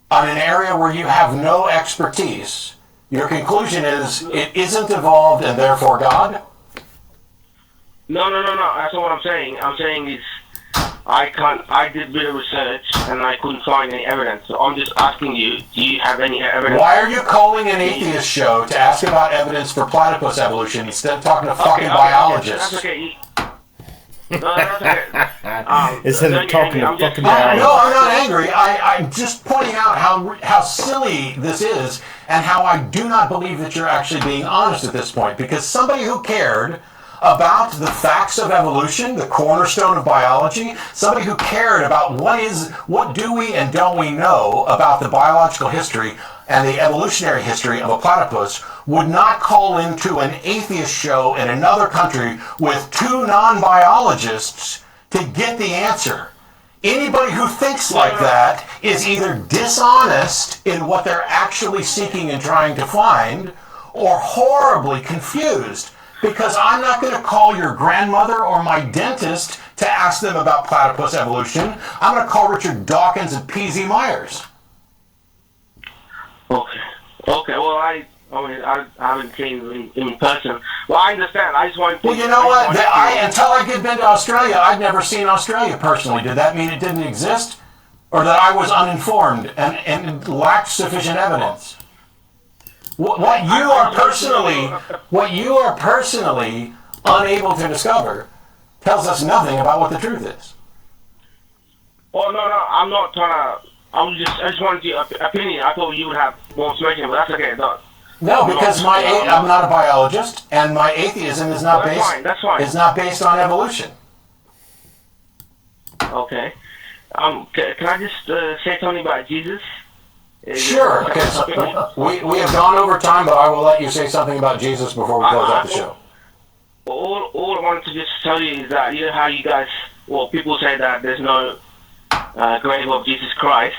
on an area where you have no expertise, your conclusion is it isn't evolved and therefore God? No. That's not what I'm saying. I'm saying is I did a bit of research and I couldn't find any evidence. So I'm just asking you, do you have any evidence? Why are you calling an atheist show to ask about evidence for platypus evolution instead of talking to fucking biologists? That's okay. No, that's okay. Instead of talking to fucking biologists. No, I'm not angry. I'm just pointing out how silly this is and how I do not believe that you're actually being honest at this point, because somebody who cared about the facts of evolution, the cornerstone of biology, somebody who cared about what do we and don't we know about the biological history and the evolutionary history of a platypus, would not call into an atheist show in another country with two non-biologists to get the answer. Anybody who thinks like that is either dishonest in what they're actually seeking and trying to find, or horribly confused. Because I'm not going to call your grandmother or my dentist to ask them about platypus evolution. I'm going to call Richard Dawkins and P.Z. Myers. Okay. Well, I haven't seen him in person. Well, I understand. I just want to. Well, you know what? Until I get been to Australia, I'd never seen Australia personally. Did that mean it didn't exist, or that I was uninformed and lacked sufficient evidence? What you are personally unable to discover tells us nothing about what the truth is. Oh no, I'm not trying to. I just wanted your opinion. I thought you would have more information, but that's okay. No, because I'm not a biologist, and my atheism is not is not based on evolution. Okay. Can I just say something about Jesus? Sure. Okay, so we have gone over time, but I will let you say something about Jesus before we close out the show. All I wanted to just tell you is that, you know how you guys, people say that there's no grave of Jesus Christ,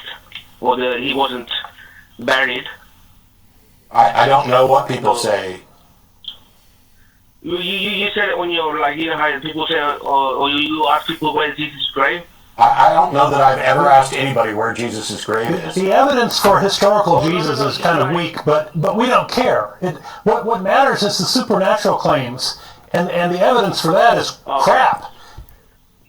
or that he wasn't buried. I don't know what people say. You said it when you were like, you know how people say, or you ask people where's Jesus' grave? I don't know that I've ever asked anybody where Jesus' grave is. The evidence for historical Jesus is kind of weak, but we don't care. What matters is the supernatural claims, and the evidence for that is crap.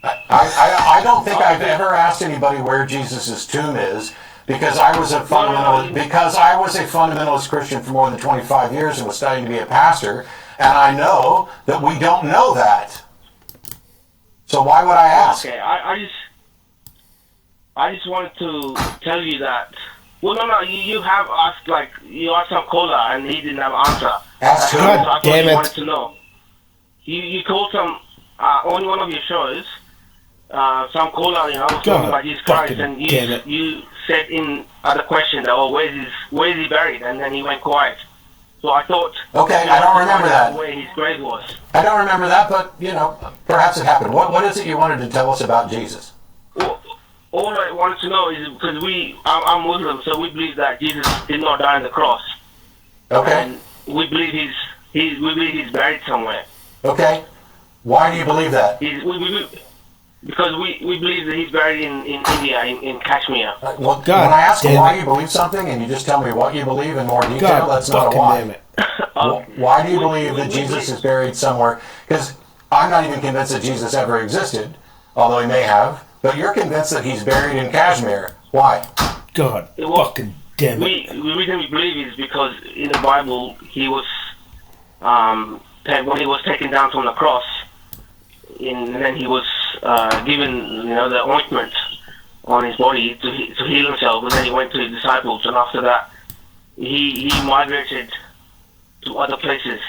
I don't think I've ever asked anybody where Jesus' tomb is, because I was a fundamentalist Christian for more than 25 years and was studying to be a pastor, and I know that we don't know that. So why would I ask? Okay, I just wanted to tell you that. Well, no, you have asked, you asked some caller and he didn't have an answer. Ask who? God damn it. Wanted to know. You called some, on one of your shows, some caller, I was talking about Jesus Christ, and you said in other question that, where is he buried? And then he went quiet. So I thought... Okay, I don't remember that. Where his grave was. I don't remember that, but, perhaps it happened. What is it you wanted to tell us about Jesus? All I wanted to know is, because I'm Muslim, so we believe that Jesus did not die on the cross. Okay. And we believe he's buried somewhere. Okay. Why do you believe that? because we believe that he's buried in India, in Kashmir. Well, when I ask you why you believe something and you just tell me what you believe in more detail, that's not a why. Why do you believe that Jesus is buried somewhere? Because I'm not even convinced that Jesus ever existed, although he may have, but you're convinced that he's buried in Kashmir. Why? God fucking damn it. The reason we believe is because in the Bible, he was, when he was taken down from the cross, and then he was given, the ointment on his body to heal himself, and then he went to his disciples, and after that, he migrated to other places.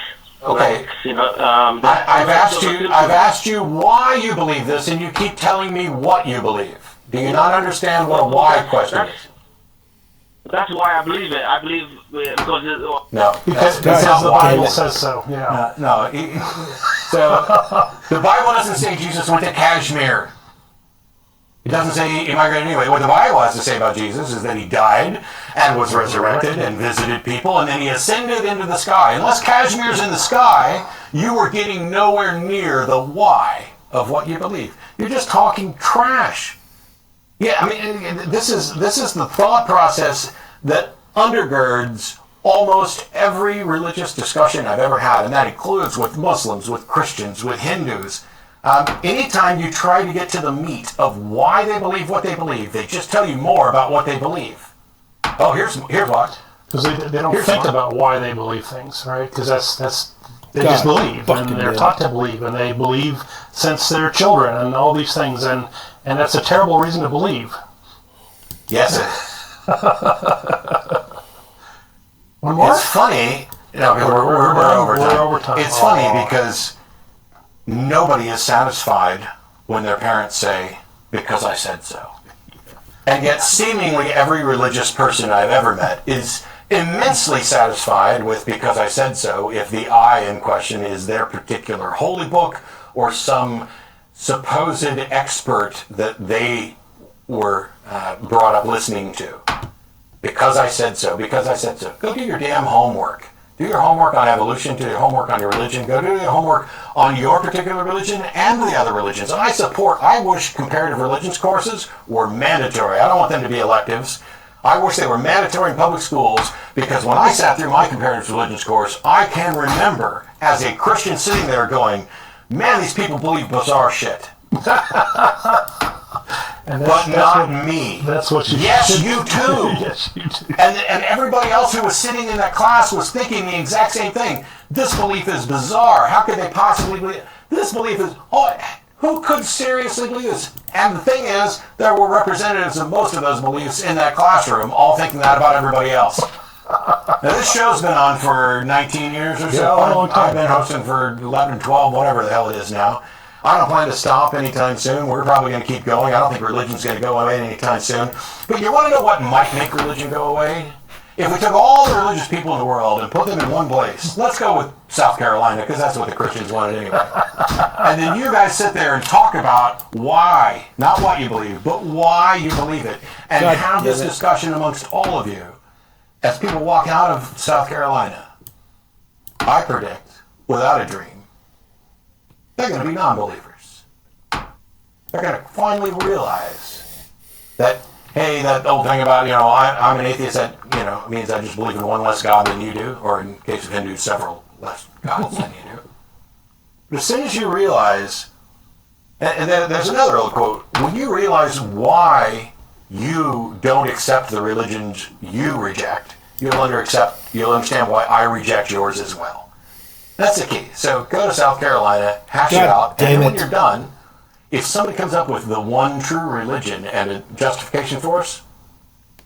Okay. Like, I've asked you why you believe this, and you keep telling me what you believe. Do you not understand what a why question is? That's why I believe it. I believe because because the Bible says so. Yeah. No. So the Bible doesn't say Jesus went to Kashmir. It doesn't say he migrated anyway. What the Bible has to say about Jesus is that he died and was resurrected and visited people, and then he ascended into the sky. Unless Kashmir's in the sky, you are getting nowhere near the why of what you believe. You're just talking trash. Yeah, I mean, this is the thought process that undergirds almost every religious discussion I've ever had, and that includes with Muslims, with Christians, with Hindus. Anytime you try to get to the meat of why they believe what they believe, they just tell you more about what they believe. Oh, here's what. Because they don't think about why they believe things, right? Because they just believe, and they're taught to believe, and they believe since they're children, and all these things, and that's a terrible reason to believe. Yes. One more? It's funny. No, we're over time. It's funny because nobody is satisfied when their parents say, "Because I said so." And yet seemingly every religious person I've ever met is immensely satisfied with "because I said so" if the I in question is their particular holy book or some supposed expert that they were brought up listening to. Because I said so, because I said so. Go do your damn homework. Do your homework on evolution, do your homework on your religion, go do your homework on your particular religion and the other religions. And I wish comparative religions courses were mandatory. I don't want them to be electives. I wish they were mandatory in public schools, because when I sat through my comparative religions course, I can remember as a Christian sitting there going, man, these people believe bizarre shit. But not me. That's what you Yes, you too. Yes, you do. And everybody else who was sitting in that class was thinking the exact same thing. This belief is bizarre. How could they possibly believe? This belief is, who could seriously believe this? And the thing is, there were representatives of most of those beliefs in that classroom, all thinking that about everybody else. Now, this show's been on for 19 years or so. I've been hosting for 11, 12, whatever the hell it is now. I don't plan to stop anytime soon. We're probably going to keep going. I don't think religion's going to go away anytime soon. But you want to know what might make religion go away? If we took all the religious people in the world and put them in one place, let's go with South Carolina, because that's what the Christians wanted anyway. And then you guys sit there and talk about why, not what you believe, but why you believe it. And have this discussion amongst all of you. As people walk out of South Carolina, I predict, without a dream, they're going to be non-believers. They're going to finally realize that, hey, that old thing about, I'm an atheist, that, means I just believe in one less God than you do, or in case of Hindus, several less gods than you do. But as soon as you realize, and then there's another old quote, when you realize why you don't accept the religions you reject, you'll understand why I reject yours as well. That's the key. So go to South Carolina, hash it out, and then when you're done, if somebody comes up with the one true religion and a justification for us,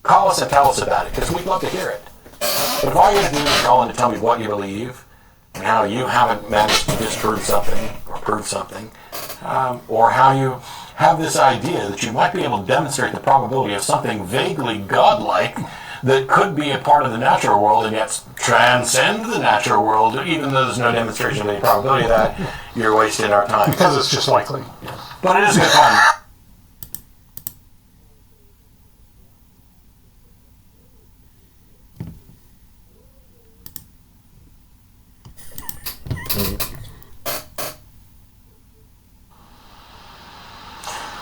call us and tell us about it, because we'd love to hear it. But if all you have to do is call in to tell me what you believe and how you haven't managed to disprove something or prove something, or how you have this idea that you might be able to demonstrate the probability of something vaguely godlike that could be a part of the natural world and yet transcend the natural world, even though there's no demonstration of any probability of that, you're wasting our time. Because it's just likely. But it is good fun.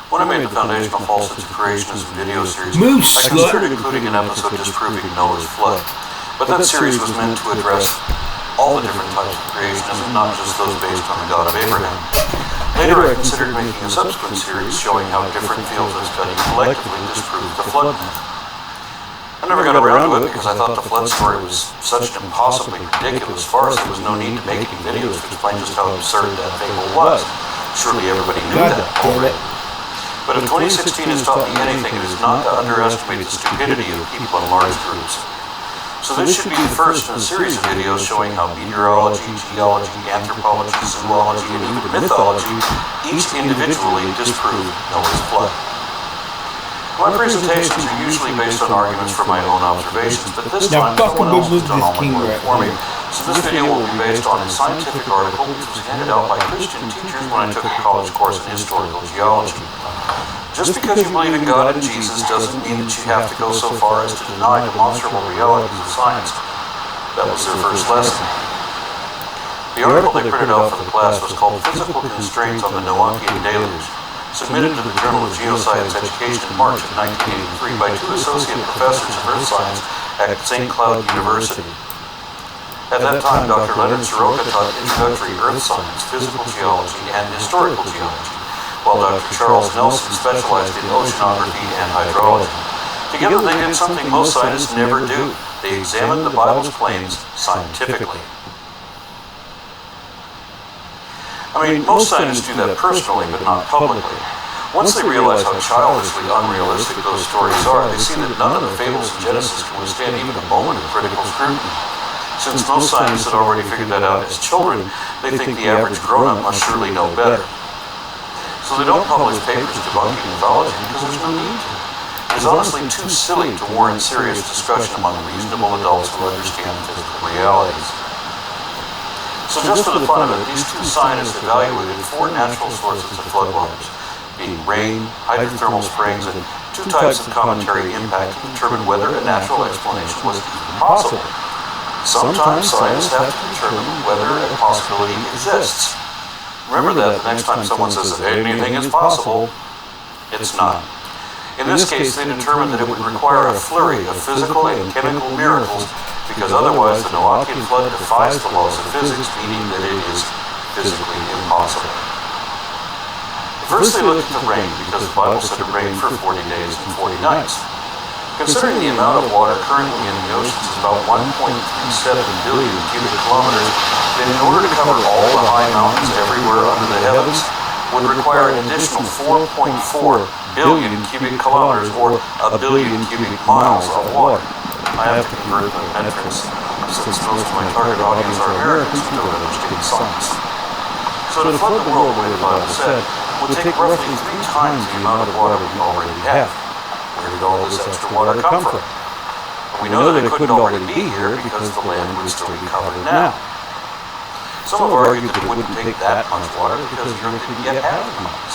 When I made the foundational falsehoods of creationism video series, Moose I considered including an episode disproving Noah's flood. But that series was meant to address all the different types of creationism, not just those based on the God of Abraham. Later, I considered making a subsequent series showing how different fields of study collectively disproved the flood myth. I never got around to it because I thought the flood story was such an impossibly ridiculous farce there was no need to making videos to explain just how absurd that fable was. Surely everybody knew that already. But if 2016 has taught me anything, it is not to underestimate the stupidity of people in large groups. So this should be the first in a series of videos showing how meteorology, geology, anthropology, zoology, and even mythology each individually disproved Noah's flood. My presentations are usually based on arguments from my own observations, but this time someone else has done all my work for me. So this video will be based on a scientific article which was handed out by Christian teachers when I took a college course in historical geology. Just because you believe in God and Jesus doesn't mean that you have to go so far as to deny demonstrable realities of science. That was their first lesson. The article they printed out for the class was called Physical Constraints on the Noachian Deluge, submitted to the Journal of Geoscience Education in March of 1983 by two associate professors of earth science at St. Cloud University. At that time, Dr. Leonard Soroka taught introductory earth science, physical geology, and historical geology, while Dr. Charles Nelson specialized in oceanography and hydrology. Together they did something most scientists never do. They examined the Bible's claims scientifically. I mean, most scientists do that personally, but not publicly. Once they realize how childishly unrealistic those stories are, they see that none of the fables in Genesis can withstand even a moment of critical scrutiny. Since most scientists had already figured that out as children, they think the average grown-up must surely know better. So they don't publish papers debunking mythology because there's no need to. It is honestly too silly to warrant serious discussion among reasonable adults who understand physical realities. So just for the fun of it, these two scientists evaluated 4 natural sources of floodwaters, being rain, hydrothermal springs, and 2 types of cometary impact to determine whether a natural explanation was even possible. Sometimes scientists have to determine whether a possibility exists. Remember that the next time someone says that anything is possible, it's not. In this case, they determined that it would require a flurry of physical and chemical miracles because otherwise the Noachian flood defies the laws of physics, meaning that it is physically impossible. First they looked at the rain because the Bible said it rained for 40 days and 40 nights. Considering the amount of water currently in the oceans is about 1.37 billion cubic kilometers, then in order to cover all the high mountains everywhere under the heavens, would require an additional 4.4 billion cubic kilometers, or a billion cubic miles of water. I have to convert the metrics, since most of my target audience are Americans who don't understand science. So to flood the world, the way the Bible said, would take roughly 3 times the amount of water we already have. Where did all this extra water come from? We know that it couldn't already be here because the land would still be covered now. Some have argued that it wouldn't take that much water because the Earth could yet have mountains.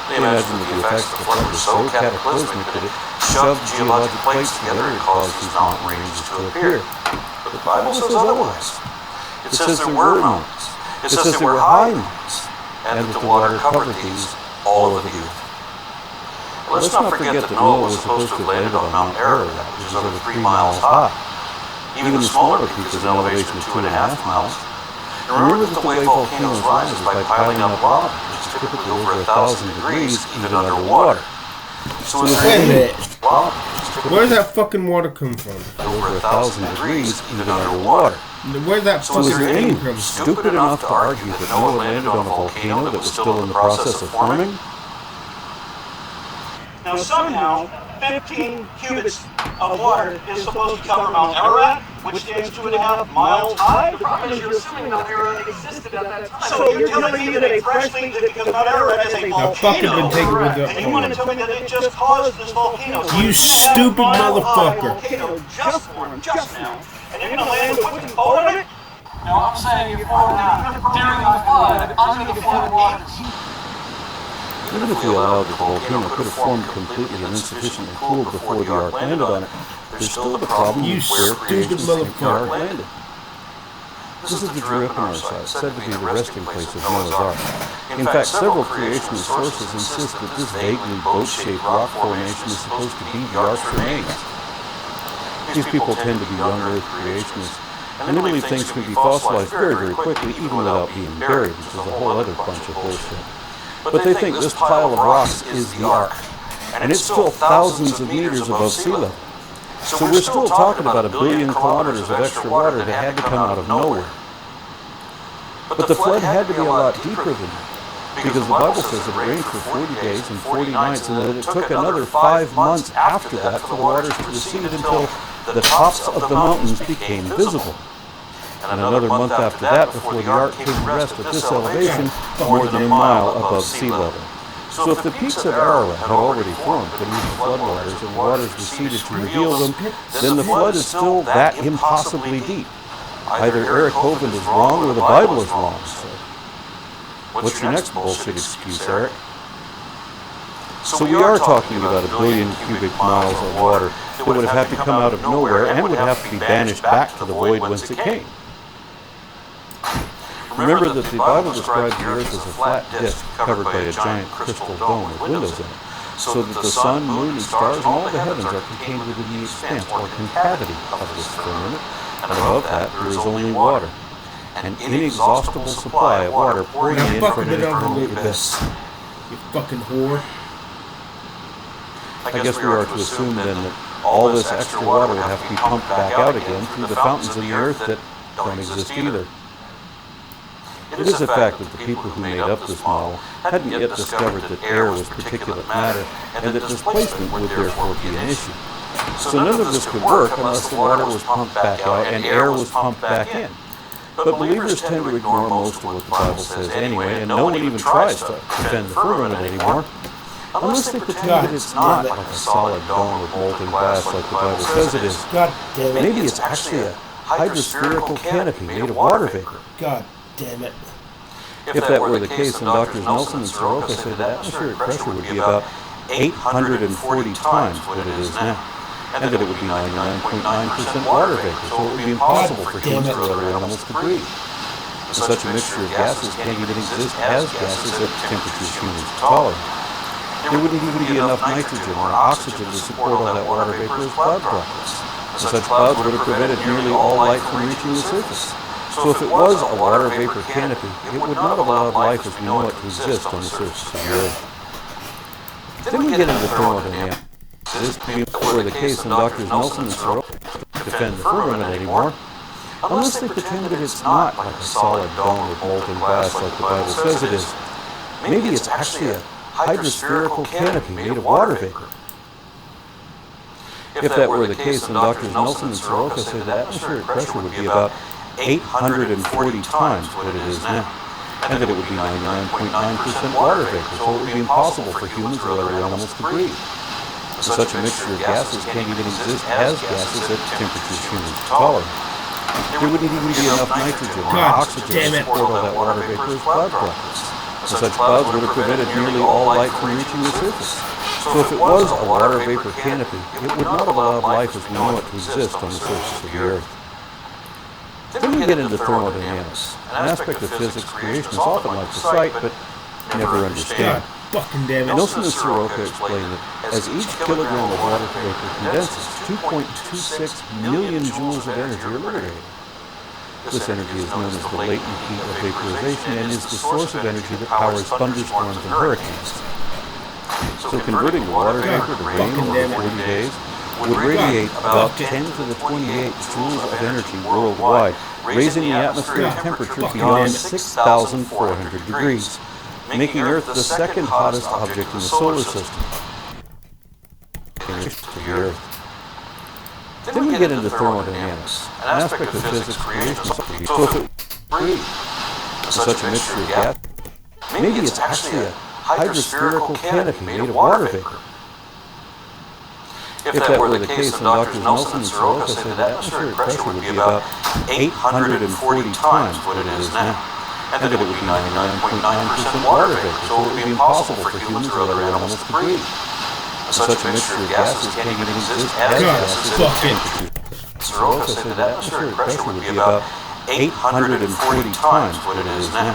They imagined that the effects of the flood were so cataclysmic that it shoved geologic plates together and caused these mountain ranges to appear. But the Bible says otherwise. It says there were mountains. It says there were high mountains, and that the water covered these all over the earth. Let's not forget that Noah was supposed to have landed on Mount Ararat, which is over 3 miles high. Even the smaller peak is an elevation of 2.5 miles. And remember that the way volcanoes rise is by piling up lava, which is typically over 1,000 degrees, even underwater. So wait a minute. Where does that fucking water come from? Over 1,000 degrees, even underwater. Where's that so fucking is there any from? Stupid enough to argue that Noah landed on a volcano that was still in the process of forming? Now somehow, 15 cubits of water is supposed to cover Mount Ararat, which stands 2.5 miles high. The problem is you're assuming Mount Ararat existed at that time. So you're telling me that a fresh thing, because Mount Ararat is a volcano, and you want to tell me that it just caused this volcano. So you stupid motherfucker. Volcano just formed, just now, and you're going to land with a boat on it? No, I'm saying you're falling down during the flood, under the flood waters. Even if we allowed the volcano could have formed completely and insufficiently cooled before the ark landed on it, there's still the problem you of where stupid creation's ark motherfucker. landed. This is the Jericho site, said to be the resting place of Noah's Ark. In fact, several creationist sources insist that this vaguely boat-shaped rock formation is supposed to be the Ark's remains. These people tend to be young Earth creationists, and they believe things can be fossilized very, very quickly, even without being buried, which is a whole other bunch of bullshit. But they think this pile of rocks is the Ark, and it's still thousands of meters above sea level. So we're still talking about 1 billion kilometers of extra water that had to come out of nowhere. But the flood had to be a lot deeper than that, because the Bible says it rained for 40 days and 40 nights, and that it took another 5 months after that for the waters to recede until the tops of the mountains became visible. And another month after that before the Ark came to rest at this elevation, more than a mile above sea level. So if the peaks of Ararat had already formed beneath the floodwaters and waters receded to reveal them, then the flood is still that impossibly deep. Either Eric Hovind is wrong or the Bible is wrong. So what's your next bullshit excuse, Eric? So we are talking about 1 billion cubic miles of water that would have had to come out of nowhere and would have to be banished back to the void whence it came. Remember that the Bible describes the earth as a flat disk covered by a giant crystal dome with windows in it, so that the sun, moon, and stars and all the heavens are contained within the expanse or concavity of this firmament, and above that there is only water, an inexhaustible supply of water pouring in from an eternal abyss. You fucking whore. I guess we are to assume then that all this extra water would have to be pumped back out again through the fountains in the earth that don't exist either. It is a fact that the people who made up this model hadn't yet discovered that air was particulate matter and that displacement would therefore be an issue. So none of this could work unless the water was pumped back out and air was pumped back in. But believers tend to ignore most of what the Bible says anyway, and no one even tries to defend the firmament anymore, unless they pretend that it's not like a solid dome of molten glass like the Bible says it is. Maybe it's actually a hydrospherical canopy made of water vapor. God damn it. If that were the case, then Drs. Nelson and Soroka say that atmospheric pressure would be about 840 times what it is now, and that it would be 99.9% water vapor, so it would be impossible for humans or other animals to breathe. And such a mixture of gases can't even exist as gases at temperatures humans tolerate. There wouldn't even be enough nitrogen or oxygen to support all that water vapor as cloud droplets. And such clouds would have prevented nearly all light from reaching the surface. So if it was a water vapor canopy, it would not have allowed life as we know it to exist on the surface of the Earth. Then we get into thermodynamics. This were the case, and Drs. Nelson and Soroka defend the firmament anymore, unless they pretend that it's not like a solid dome of molten glass like the Bible says it is. Maybe it's actually a hydrospherical canopy made of water vapor. If that were the case, then Drs. Nelson and Soroka say that atmospheric pressure would be about 840 times what it is now, and that it would be 99.9% water vapor, so it would be impossible for humans or other animals to breathe. And such a mixture of gases can't even exist as gases at temperatures humans tolerate. There wouldn't even be enough nitrogen or oxygen to support all that water vapor as cloud droplets. And such clouds would have prevented nearly all light from reaching the surface. So if it was a water vapor canopy, it would not have allowed life as we know it to exist on the surface of the Earth. Then we get into thermodynamics, an aspect of physics creationists often like to cite, but never understand. Fucking damn it. Nelson and Soroka explain that as each kilogram of water vapor condenses, 2.26 million joules of energy are liberated. This energy is known as the latent heat of vaporization and is the source of energy that powers thunderstorms and hurricanes. So converting the water vapor to rain over 40 days would radiate about 10 to the 28 joules of energy worldwide, raising the atmospheric temperature beyond 6,400 degrees, making Earth the second hottest object in the solar system. Then we get into thermodynamics, an aspect of physics creationists. So if it breathes such a mixture of gas, maybe it's actually a hydrospherical canopy made of water vapor. If that were the case, then Drs. Nelson and Soroka say that atmospheric pressure would be about 840 times what it is now, and that it would be 99.9% water vapor, so it would be impossible for humans or other animals to breathe. And such a mixture of gases can't even exist as gases at temperatures. Soroka said that atmospheric pressure would be about 840 times what it is now,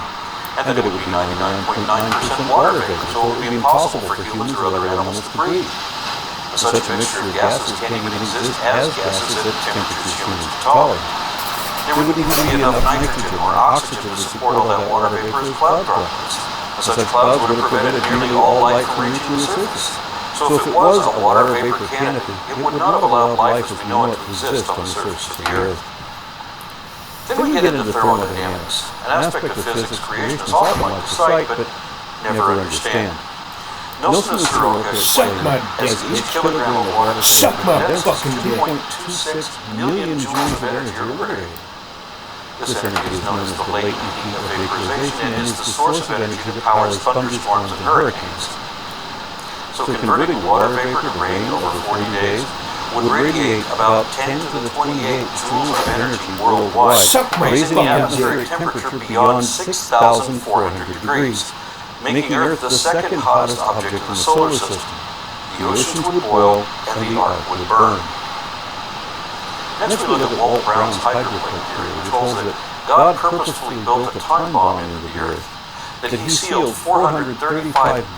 and that it would be 99.9% water vapor, so it would be impossible for humans or other animals to breathe. Such a mixture of gases can't even exist as gases at temperatures humans can tolerate. There wouldn't even be enough nitrogen or oxygen to support all that water vapor as cloud droplets. Such clouds would have prevented nearly all light from reaching the surface. So if it was a water vapor canopy, it would not have allowed life as we know it to exist on the surface of the Earth. Then we get into thermodynamics, an aspect of physics creation is often like to cite, but never understand. Nelson and Soroka explained that as each kilogram of water condenses, 2.26 million joules of energy are liberated. This energy is known as the latent heat of vaporization and is the source of energy that powers thunderstorms and hurricanes. So converting water vapor to rain over 40 days would radiate about 10 to the 28 joules of energy worldwide, raising the atmospheric temperature beyond 6,400 degrees, making Earth the second hottest object in the solar system. The oceans would boil and the Ark would burn. Next we look at Walt Brown's hydroplane theory, which holds that God purposefully built a time bomb into the Earth, that he sealed 435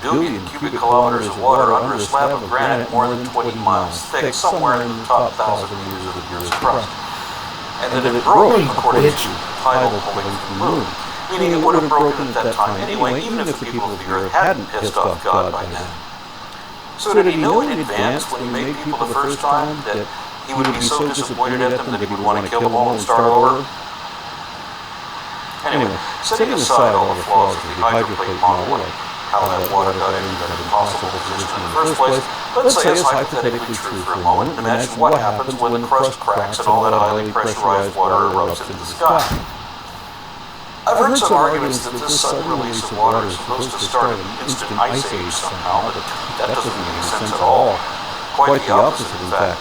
billion cubic kilometers of water under a slab of granite more than 20 miles thick, somewhere in the top 1,000 meters of the Earth's crust, and that it broke according to tidal pulling from the moon, meaning it would have broken at that time anyway, even if the people of the Earth hadn't pissed off God by now. So did he know in advance when he made people the first time that he would be so disappointed at them that he would want to kill them all and start over? Anyway, setting aside all the flaws of the hydroplate model, like how that water got into that impossible position in the first place, let's say it's hypothetically true for a moment. Imagine what happens when the crust cracks and all that highly pressurized water erupts into the sky. I've heard some arguments that this sudden release of water is supposed to start an instant ice age somehow, but that doesn't make any sense at all. Quite the opposite, in fact.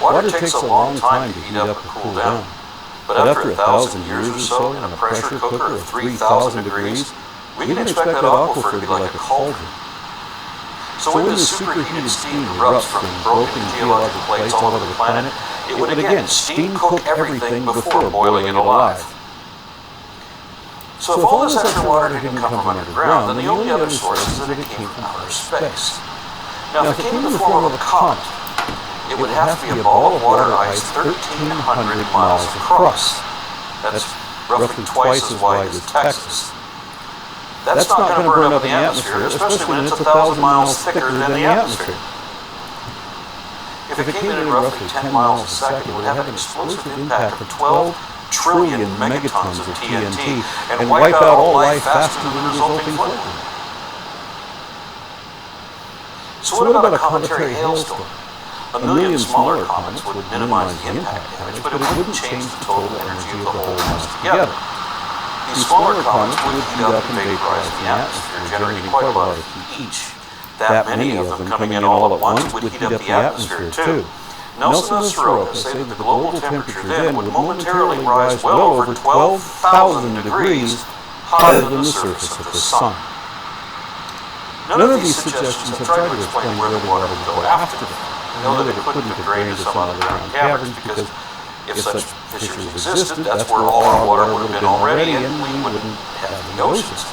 Water takes a long time to heat up and cool down. But after 1,000 years or so in a pressure cooker of 3,000 degrees, we can expect that aquifer to be like a cauldron. So when this superheated steam erupts from broken geological plates all over the planet, it would again steam cook everything before boiling it alive. So if all this extra water didn't come from underground, then the only other source is that it came from outer space. Now if it came in the form of a comet, it would have to be a ball of water ice 1,300 miles across. That's roughly twice as wide as Texas. That's not going to burn up in the atmosphere, especially when it's 1,000 miles thicker than the atmosphere. If it came in at roughly 10 miles a second, it would have an explosive impact of 12 trillion megatons of TNT and wipe out all life faster than the resulting flood. So what about a cometary hailstorm? A million smaller comets would minimize the impact damage, but it wouldn't change the total energy of the whole mass together. These smaller comets would heat up and vaporize the atmosphere, generating quite a lot of heat each. That many of them coming in all at once would heat up the atmosphere too. Nelson and Soroka say that the global temperature then would momentarily rise well over 12,000 degrees hotter than the surface of the sun. None of these suggestions have tried to explain where the water would go after that. We know that it couldn't have drained to some underground caverns because if such fissures existed, that's where all our water would have been already and we wouldn't have the oceans.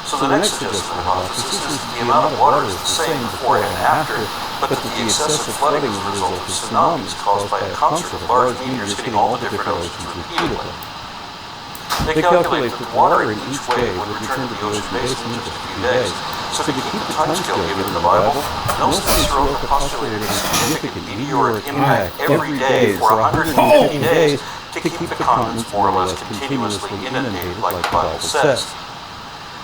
So the next suggested hypothesis is that the amount of water is the same before and after, but that the excessive flooding is a result of tsunamis caused by a concert of large meteors hitting all the different oceans repeatedly. They calculate that water in each wave would return to the ocean basin in just a few days. So to keep the timescale given in the Bible, Nelson and Soroka postulated a significant meteoric impact every day for 150 days to keep the continents more or less continuously inundated, like the Bible says.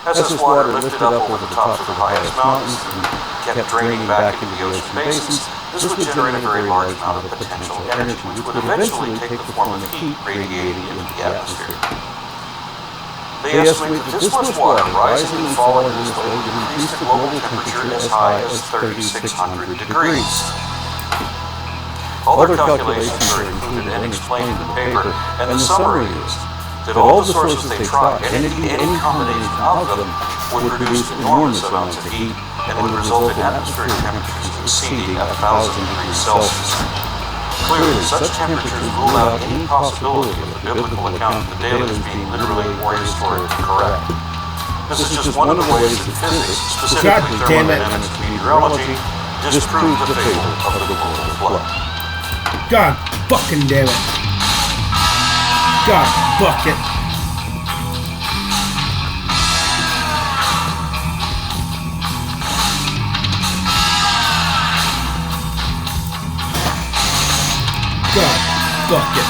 As this water lifted up over the tops of the highest mountains and kept draining back into the ocean basins, this would generate a very large amount of potential energy, which would eventually take the form of heat radiating into the atmosphere. They estimate that this much water rising and falling in this way would increase the global temperature as high as 3,600 degrees. All their calculations are included and explained in the paper, and the summary is that all the sources they tried, and indeed any combination of them, would produce enormous amounts of heat and would result in atmospheric temperatures exceeding 1,000 degrees Celsius. Clearly, such temperatures rule out any possibility of the biblical account of the deluge being literally or historically correct. This is just one of the ways that physics, specifically thermodynamics and meteorology, disprove the fable of the global flood. God fucking damn it. God fuck it. God fuck it.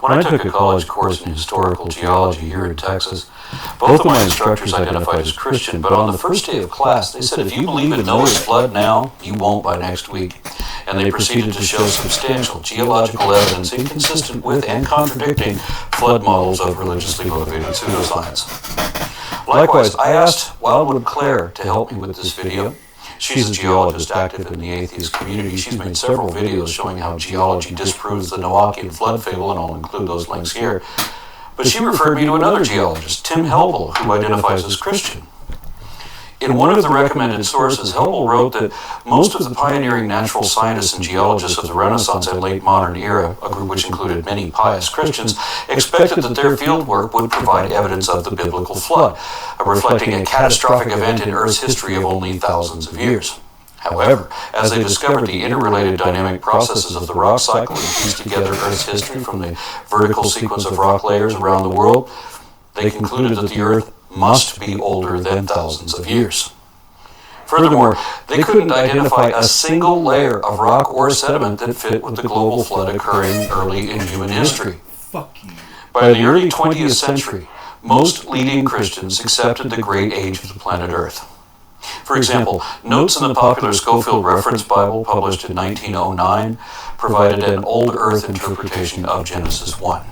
When I took a college course in historical geology here in Texas, both of my instructors identified as Christian, but on the first day of class, they said, if you believe in Noah's flood now, you won't by next week. And they proceeded to show substantial geological evidence inconsistent with and contradicting flood models of religiously motivated pseudoscience. Likewise, I asked Wildwood Claire to help me with this video. She's a geologist active in the atheist community. She's made several videos showing how geology disproves the Noachian flood fable, and I'll include those links here. But she referred me to another geologist, Tim Helbel, who identifies as Christian. In one of the recommended sources, Helbel wrote that most of the pioneering natural scientists and geologists of the Renaissance and late modern era, a group which included many pious Christians, expected that their fieldwork would provide evidence of the biblical flood, reflecting a catastrophic event in Earth's history of only thousands of years. However, as they discovered the interrelated dynamic processes of the rock cycle and pieced together Earth's history from the vertical sequence of rock layers around the world, they concluded that the Earth must be older than thousands of years. Furthermore, they couldn't identify a single layer of rock or sediment that fit with the global flood occurring early in human history. Fuck you. By the early 20th century, most leading Christians accepted the great age of the planet Earth. For example, notes in the popular Scofield Reference Bible, published in 1909, provided an old Earth interpretation of Genesis 1.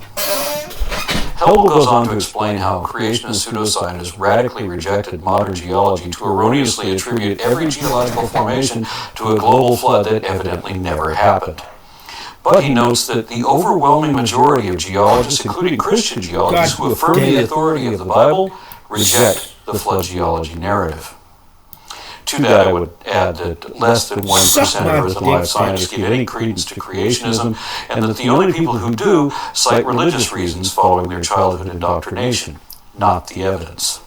Helbel goes on to explain how creationist pseudoscientists radically rejected modern geology to erroneously attribute every geological formation to a global flood that evidently never happened. But he notes that the overwhelming majority of geologists, including Christian geologists who affirm the authority of the Bible, reject the flood geology narrative. To that, I would add that less than 1% of Earth and life scientists give any credence to creationism, and that the only people who do cite religious reasons following their childhood indoctrination, not the evidence.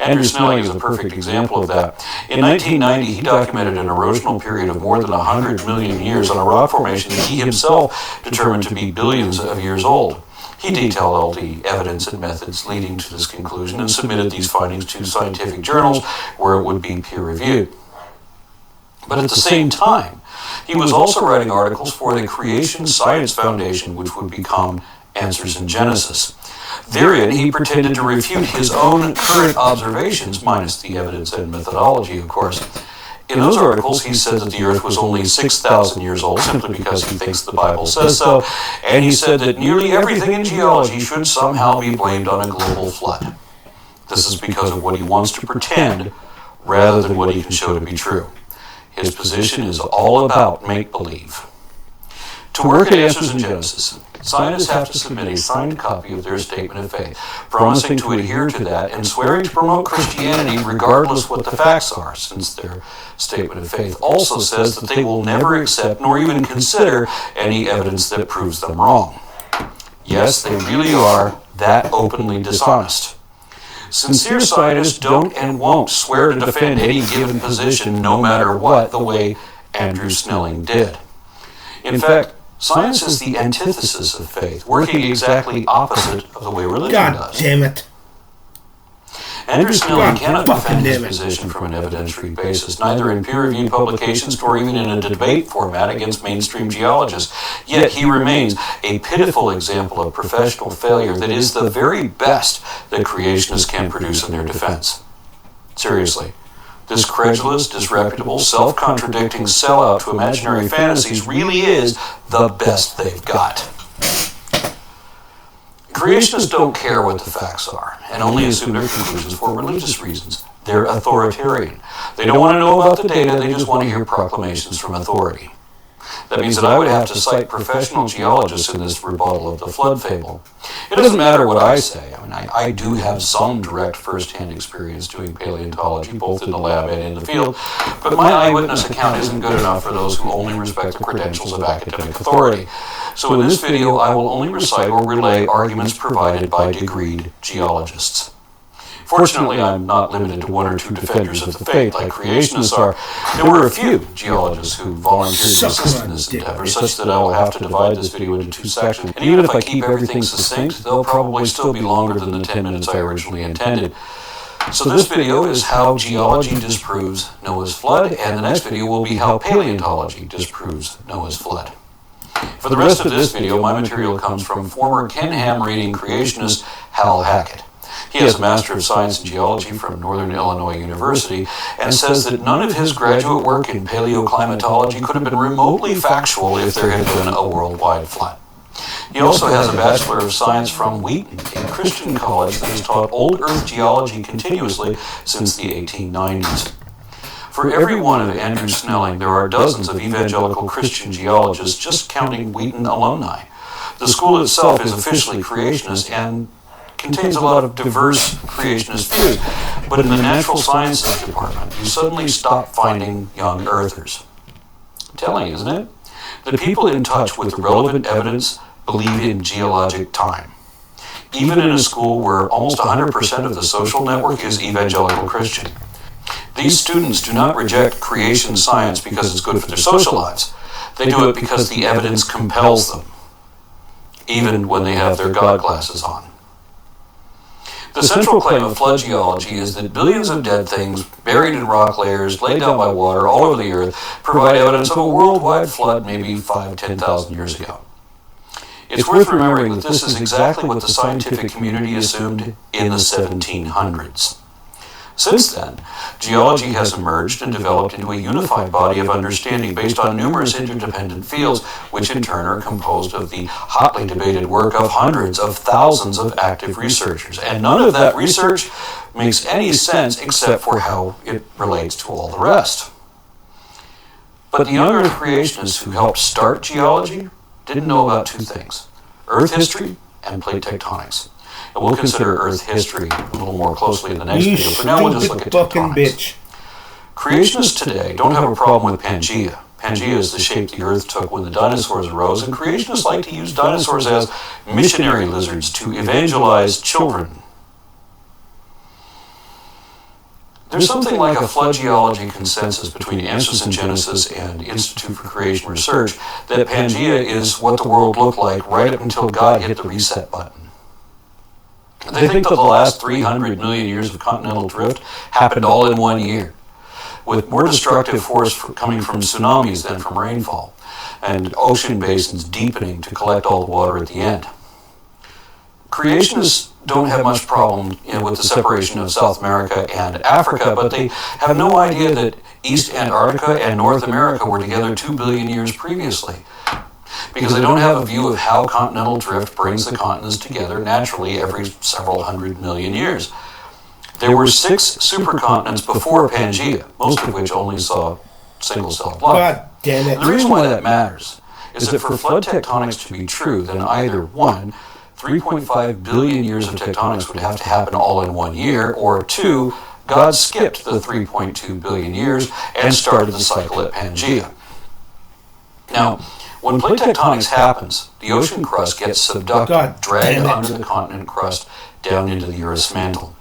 Andrew Snelling is a perfect example of that. In 1990, he documented an erosional period of more than 100 million years on a rock formation that he himself determined to be billions of years old. He detailed all the evidence and methods leading to this conclusion and submitted these findings to scientific journals where it would be peer-reviewed. But at the same time, he was also writing articles for the Creation Science Foundation, which would become Answers in Genesis. Therein, he pretended to refute his own current observations, minus the evidence and methodology, of course. In those articles, he said that the Earth was only 6,000 years old, simply because he thinks the Bible says so, and he said that nearly everything in geology should somehow be blamed on a global flood. This is because of what he wants to pretend, rather than what he can show to be true. His position is all about make-believe. To work at Answers in Genesis, scientists have to submit a signed copy of their statement of faith, promising to adhere to that and swearing to promote Christianity regardless what the facts are, since their statement of faith also says that they will never accept nor even consider any evidence that proves them wrong. Yes, they really are that openly dishonest. Sincere scientists don't and won't swear to defend any given position no matter what, the way Andrew Snelling did. In fact, science is the antithesis of faith, working exactly opposite of the way religion does. God damn it. Andrew Snelling cannot defend his position from an evidentiary basis, neither in peer-reviewed publications nor even in a debate format against mainstream geologists. Yet he remains a pitiful example of professional failure that is the very best that creationists can produce in their defense. Seriously. This credulous, disreputable, self-contradicting sellout to imaginary fantasies really is the best they've got. Creationists don't care what the facts are, and only assume their conclusions for religious reasons. They're authoritarian. They don't want to know about the data, they just want to hear proclamations from authority. That means that I would have to cite professional geologists in this rebuttal of the flood fable. It doesn't matter what I say. I mean, I do have some direct first-hand experience doing paleontology, both in the lab and in the field, but my eyewitness account isn't good enough for those who only respect the credentials of academic authority. So in this video, I will only recite or relay arguments provided by degreed geologists. Fortunately, I'm not limited to one or two defenders of the faith like creationists are. There were a few geologists who volunteered to assist in this endeavor, such that I will have to divide this video into two sections. And even if I keep everything succinct, they'll probably still be longer than the 10 minutes I originally intended. So this video is how geology disproves Noah's flood, and the next video will be how paleontology disproves Noah's flood. For the rest of this video, my material comes from former Ken Ham reading creationist Hal Hackett. He has a Master of Science in Geology from Northern Illinois University and says that none of his graduate work in paleoclimatology could have been remotely factual if there had been a worldwide flood. He also has a Bachelor of Science from Wheaton, a Christian college that has taught Old Earth geology continuously since the 1890s. For every one of Andrew Snelling, there are dozens of evangelical Christian geologists, just counting Wheaton alumni. The school itself is officially creationist and contains a lot of diverse creationist views, but in the natural sciences department, you suddenly stop finding young earthers. Telling, isn't it? The people in touch with relevant evidence believe in geologic time. Even in a school where almost 100% of the social network is evangelical Christian. These students do not reject creation science because it's good for their social lives. They do it because the evidence compels them, even when they have their God glasses on. The central claim of flood geology is that billions of dead things, buried in rock layers, laid down by water all over the earth, provide evidence of a worldwide flood maybe 5,000 to 10,000 years ago. It's worth remembering that this is exactly what the scientific community assumed in the 1700s. Since then, geology has emerged and developed into a unified body of understanding based on numerous interdependent fields, which in turn are composed of the hotly debated work of hundreds of thousands of active researchers. And none of that research makes any sense except for how it relates to all the rest. But the young Earth creationists who helped start geology didn't know about two things: Earth history and plate tectonics. And we'll consider Earth history a little more closely in the next video, but now we'll just look at tectonics. Creationists today don't have a problem with Pangea. Pangea is the shape the Earth took when the dinosaurs arose, and creationists like to use dinosaurs as missionary lizards to evangelize children. There's something like a flood geology consensus between Answers in Genesis and Institute for Creation Research that Pangea is what the world looked like right up until God hit the reset button. They think that the last 300 million years of continental drift happened all in 1 year, with more destructive force coming from tsunamis than from rainfall, and ocean basins deepening to collect all the water at the end. Creationists don't have much problem with the separation of South America and Africa, but they have no idea that East Antarctica and North America were together 2 billion years previously, because they don't have a view of how continental drift brings the continents together naturally every several hundred million years. There were 6 supercontinents before Pangea, most of which only saw single-cell life. God damn it. The reason why that matters is that for flood tectonics to be true, then either 1, 3.5 billion years of tectonics would have to happen all in 1 year, or 2, God skipped the 3.2 billion years and started the cycle at Pangea. Now, when plate tectonics happens, the ocean crust gets subducted, dragged under the continent crust down into the Earth's mantle.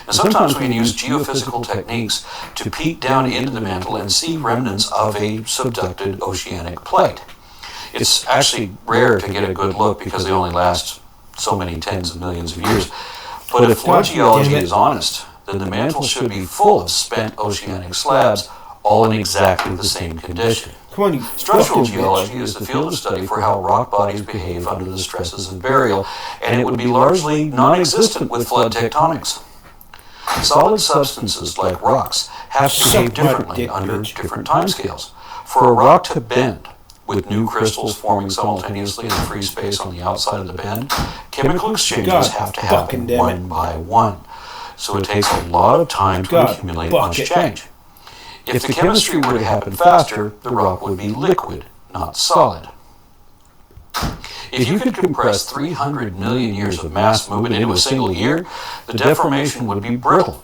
And sometimes we can use geophysical techniques to peek down into the mantle and see remnants of a subducted oceanic plate. It's actually rare to get a good look because they only last so many tens of millions of years. But if flood geology is honest, then the mantle should be full of spent oceanic slabs, all in exactly the same condition. Structural geology is the field of study for how rock bodies behave under the stresses of burial, and it would be largely non-existent with flood tectonics. Solid substances like rocks have to behave differently under different timescales. For a rock to bend, with new crystals forming simultaneously in the free space on the outside of the bend, chemical exchanges have to happen one by one. So it takes a lot of time to accumulate much change. If the chemistry were to happen faster, the rock would be liquid, not solid. If you could compress 300 million years of mass movement into a single year, the deformation would be brittle.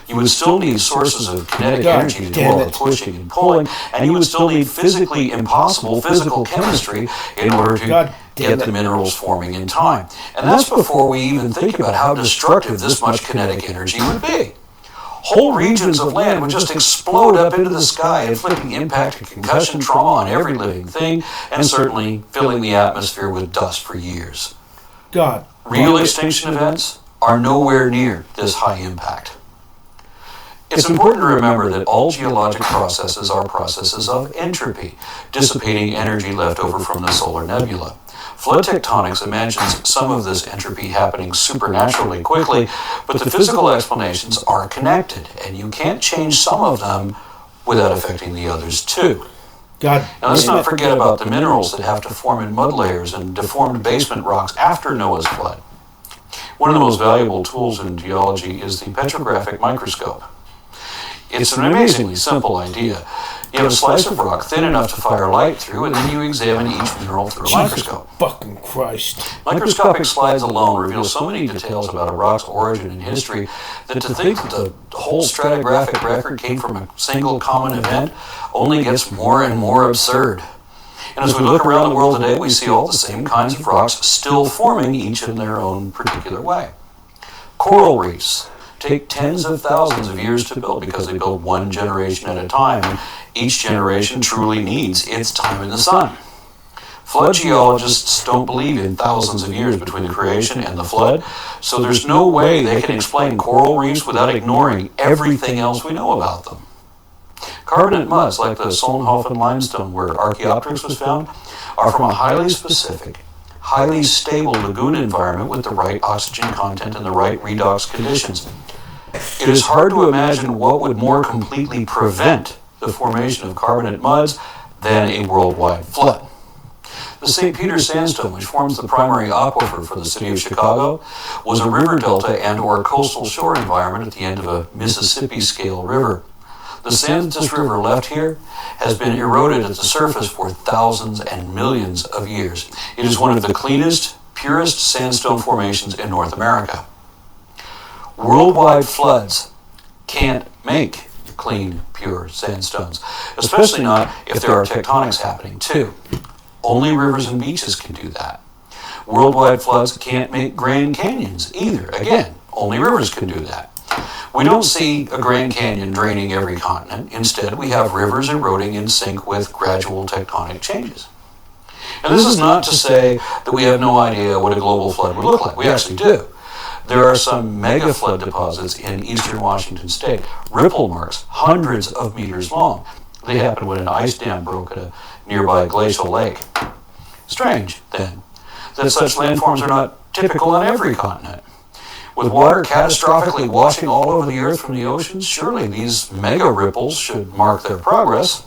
You would still need sources of kinetic energy to do all the pushing and pulling, and you would still need physically impossible physical chemistry in order to get the minerals forming in time. And that's before we even think about how destructive this much kinetic energy would be. Whole regions of land would just explode up into the sky, inflicting impact and concussion trauma on every living thing, and certainly filling the atmosphere with dust for years. Real extinction events are nowhere near this high impact. It's important to remember that all geologic processes are processes of entropy, dissipating energy left over from the solar nebula. Flood tectonics imagines some of this entropy happening supernaturally quickly, but the physical explanations are connected, and you can't change some of them without affecting the others too. Now let's not forget about the minerals that have to form in mud layers and deformed basement rocks after Noah's flood. One of the most valuable tools in geology is the petrographic microscope. It's an amazingly simple idea. You have a slice of rock thin enough to fire light through, and then you examine each mineral through a microscope. Fucking Christ. Microscopic slides alone reveal so many details about a rock's origin and history that to think that the whole stratigraphic record came from a single common event only gets more and more absurd. And as we look around the world today, we see all the same kinds of rocks still forming, each in their own particular way. Coral reefs take tens of thousands of years to build because they build one generation at a time, and each generation truly needs its time in the sun. Flood geologists don't believe in thousands of years between the creation and the flood, so there's no way they can explain coral reefs without ignoring everything else we know about them. Carbonate muds, like the Solnhofen limestone where Archaeopteryx was found, are from a highly specific, highly stable lagoon environment with the right oxygen content and the right redox conditions. It is hard to imagine what would more completely prevent the formation of carbonate muds than a worldwide flood. The St. Peter sandstone, which forms the primary aquifer for the city of Chicago, was a river delta and/or coastal shore environment at the end of a Mississippi-scale river. The sand that this river left here has been eroded at the surface for thousands and millions of years. It is one of the cleanest, purest sandstone formations in North America. Worldwide floods can't make clean, pure sandstones, especially not if there are tectonics happening too. Only rivers and beaches can do that. Worldwide floods can't make Grand Canyons either. Again, only rivers can do that. We don't see a Grand Canyon draining every continent. Instead, we have rivers eroding in sync with gradual tectonic changes. And this is not to say that we have no idea what a global flood would look like. We actually do. There are some mega flood deposits in eastern Washington state, ripple marks hundreds of meters long. They happened when an ice dam broke at a nearby glacial lake. Strange, then, that such landforms are not typical on every continent. With water catastrophically washing all over the earth from the oceans, surely these mega ripples should mark their progress.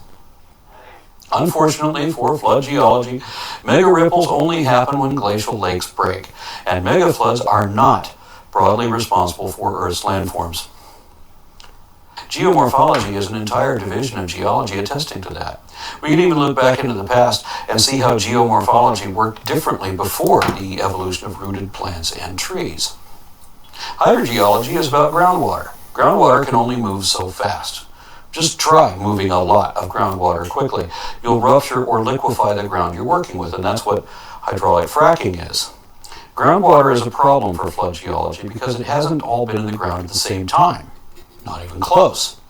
Unfortunately for flood geology, mega ripples only happen when glacial lakes break, and mega floods are not broadly responsible for Earth's landforms. Geomorphology is an entire division of geology attesting to that. We can even look back into the past and see how geomorphology worked differently before the evolution of rooted plants and trees. Hydrogeology is about groundwater. Groundwater can only move so fast. Just try moving a lot of groundwater quickly. You'll rupture or liquefy the ground you're working with, and that's what hydraulic fracking is. Groundwater is a problem for flood geology because it hasn't all been in the ground at the same time. Not even close.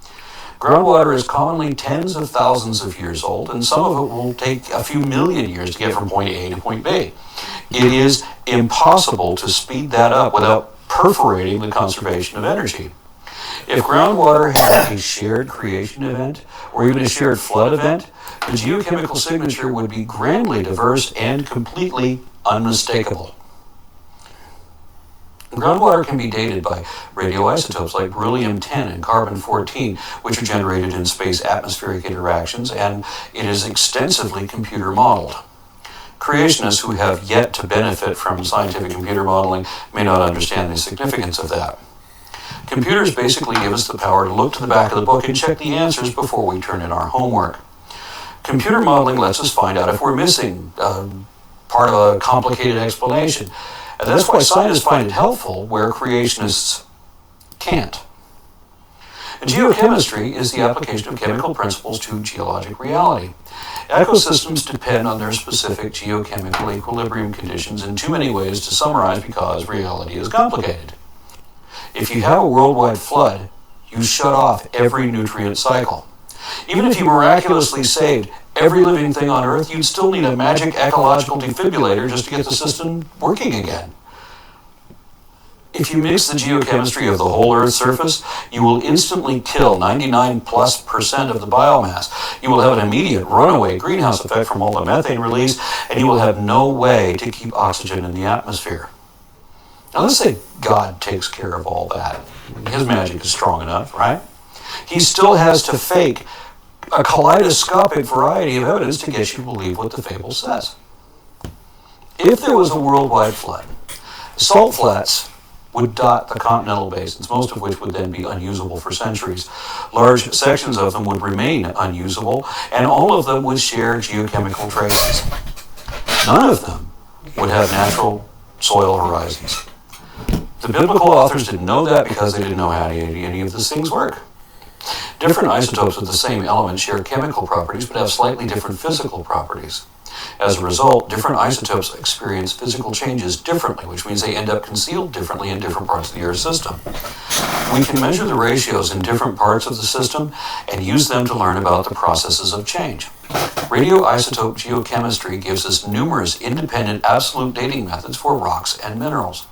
Groundwater is commonly tens of thousands of years old, and some of it will take a few million years to get from point A to point B. It is impossible to speed that up without perforating the conservation of energy. If groundwater had a shared creation event, or even a shared flood event, the geochemical signature would be grandly diverse and completely unmistakable. Groundwater can be dated by radioisotopes like beryllium-10 and carbon-14, which are generated in space-atmospheric interactions, and it is extensively computer modeled. Creationists who have yet to benefit from scientific computer modeling may not understand the significance of that. Computers basically give us the power to look to the back of the book and check the answers before we turn in our homework. Computer modeling lets us find out if we're missing part of a complicated explanation. And that's why scientists find it helpful where creationists can't. Geochemistry is the application of chemical principles to geologic reality. Ecosystems depend on their specific geochemical equilibrium conditions in too many ways to summarize because reality is complicated. If you have a worldwide flood, you shut off every nutrient cycle. Even if you miraculously saved every living thing on Earth, you'd still need a magic ecological defibrillator just to get the system working again. If you mix the geochemistry of the whole Earth's surface, you will instantly kill 99+% of the biomass. You will have an immediate runaway greenhouse effect from all the methane release, and you will have no way to keep oxygen in the atmosphere. Now let's say God takes care of all that. His magic is strong enough, right? He still has to fake a kaleidoscopic variety of evidence to get you to believe what the fable says. If there was a worldwide flood, salt flats would dot the continental basins, most of which would then be unusable for centuries. Large sections of them would remain unusable, and all of them would share geochemical traces. None of them would have natural soil horizons. The biblical authors didn't know that because they didn't know how any of these things work. Different isotopes of the same element share chemical properties but have slightly different physical properties. As a result, different isotopes experience physical changes differently, which means they end up concealed differently in different parts of the Earth's system. We can measure the ratios in different parts of the system and use them to learn about the processes of change. Radioisotope geochemistry gives us numerous independent absolute dating methods for rocks and minerals.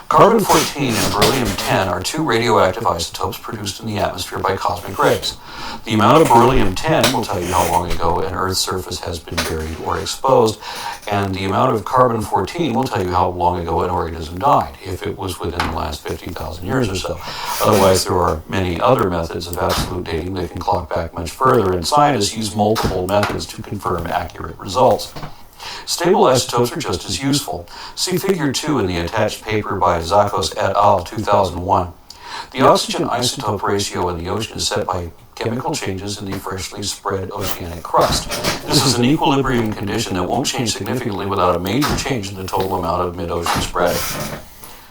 Carbon-14 and beryllium-10 are two radioactive isotopes produced in the atmosphere by cosmic rays. The amount of beryllium-10 will tell you how long ago an Earth's surface has been buried or exposed, and the amount of carbon-14 will tell you how long ago an organism died, if it was within the last 50,000 years or so. Otherwise, there are many other methods of absolute dating that can clock back much further, and scientists use multiple methods to confirm accurate results. Stable isotopes are just as useful. See Figure 2 in the attached paper by Zakos et al. 2001. The oxygen isotope ratio in the ocean is set by chemical changes in the freshly spread oceanic crust. This is an equilibrium condition that won't change significantly without a major change in the total amount of mid-ocean spread.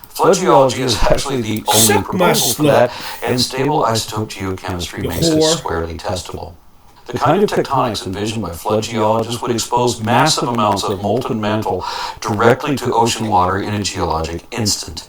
Flood geology is actually the only proposal for that, and stable isotope geochemistry makes it squarely testable. The kind of tectonics envisioned by flood geologists would expose massive amounts of molten mantle directly to ocean water in a geologic instant.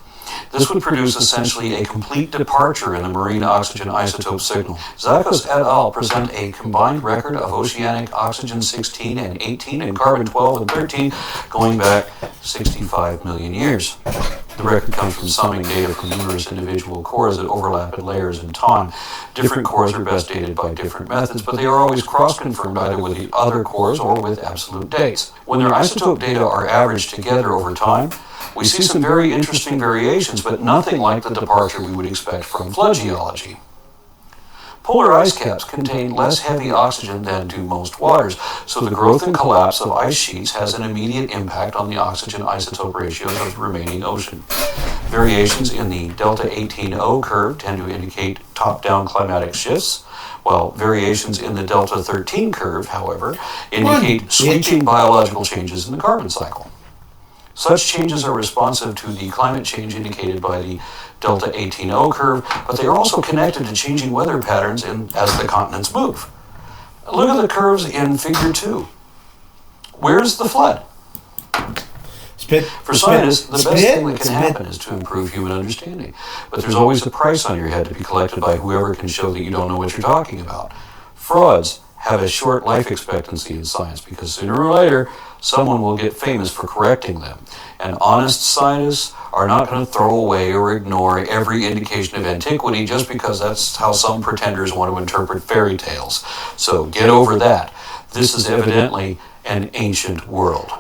This would produce essentially a complete departure in the marine oxygen isotope signal. Zakos et al. Present a combined record of oceanic oxygen-16 and 18 and carbon-12 and 13 going back 65 million years. The record comes from summing data from numerous individual cores that overlap in layers in time. Different cores are best dated by different methods, but they are always cross-confirmed either with the other cores or with absolute dates. When their isotope data are averaged together over time, we see some very interesting variations, but nothing like the departure we would expect from flood geology. Polar ice caps contain less heavy oxygen than do most waters, so the growth and collapse of ice sheets has an immediate impact on the oxygen isotope ratios of the remaining ocean. Variations in the delta 18O curve tend to indicate top-down climatic shifts, while variations in the delta 13 curve, however, indicate sweeping biological changes in the carbon cycle. Such changes are responsive to the climate change indicated by the delta 18O curve, but they are also connected to changing weather patterns as the continents move. Look at the curves in Figure 2. Where's the flood? For scientists, the best thing that can happen is to improve human understanding. But there's always a price on your head to be collected by whoever can show that you don't know what you're talking about. Frauds have a short life expectancy in science because sooner or later, someone will get famous for correcting them. And honest scientists are not going to throw away or ignore every indication of antiquity just because that's how some pretenders want to interpret fairy tales. So get over that. This is evidently an ancient world.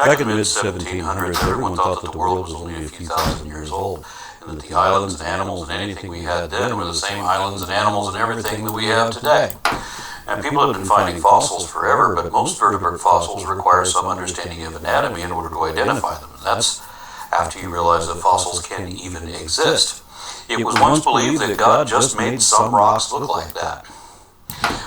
Back in the mid-1700s, everyone thought that the world was only a few thousand years old, and that the islands and animals and anything we had then were the same islands and animals and everything that we have today. And people have been finding fossils forever, but most vertebrate fossils require some understanding of anatomy in order to identify them. And that's after you realize that fossils can even exist. It was once believed that God just made some rocks look like that.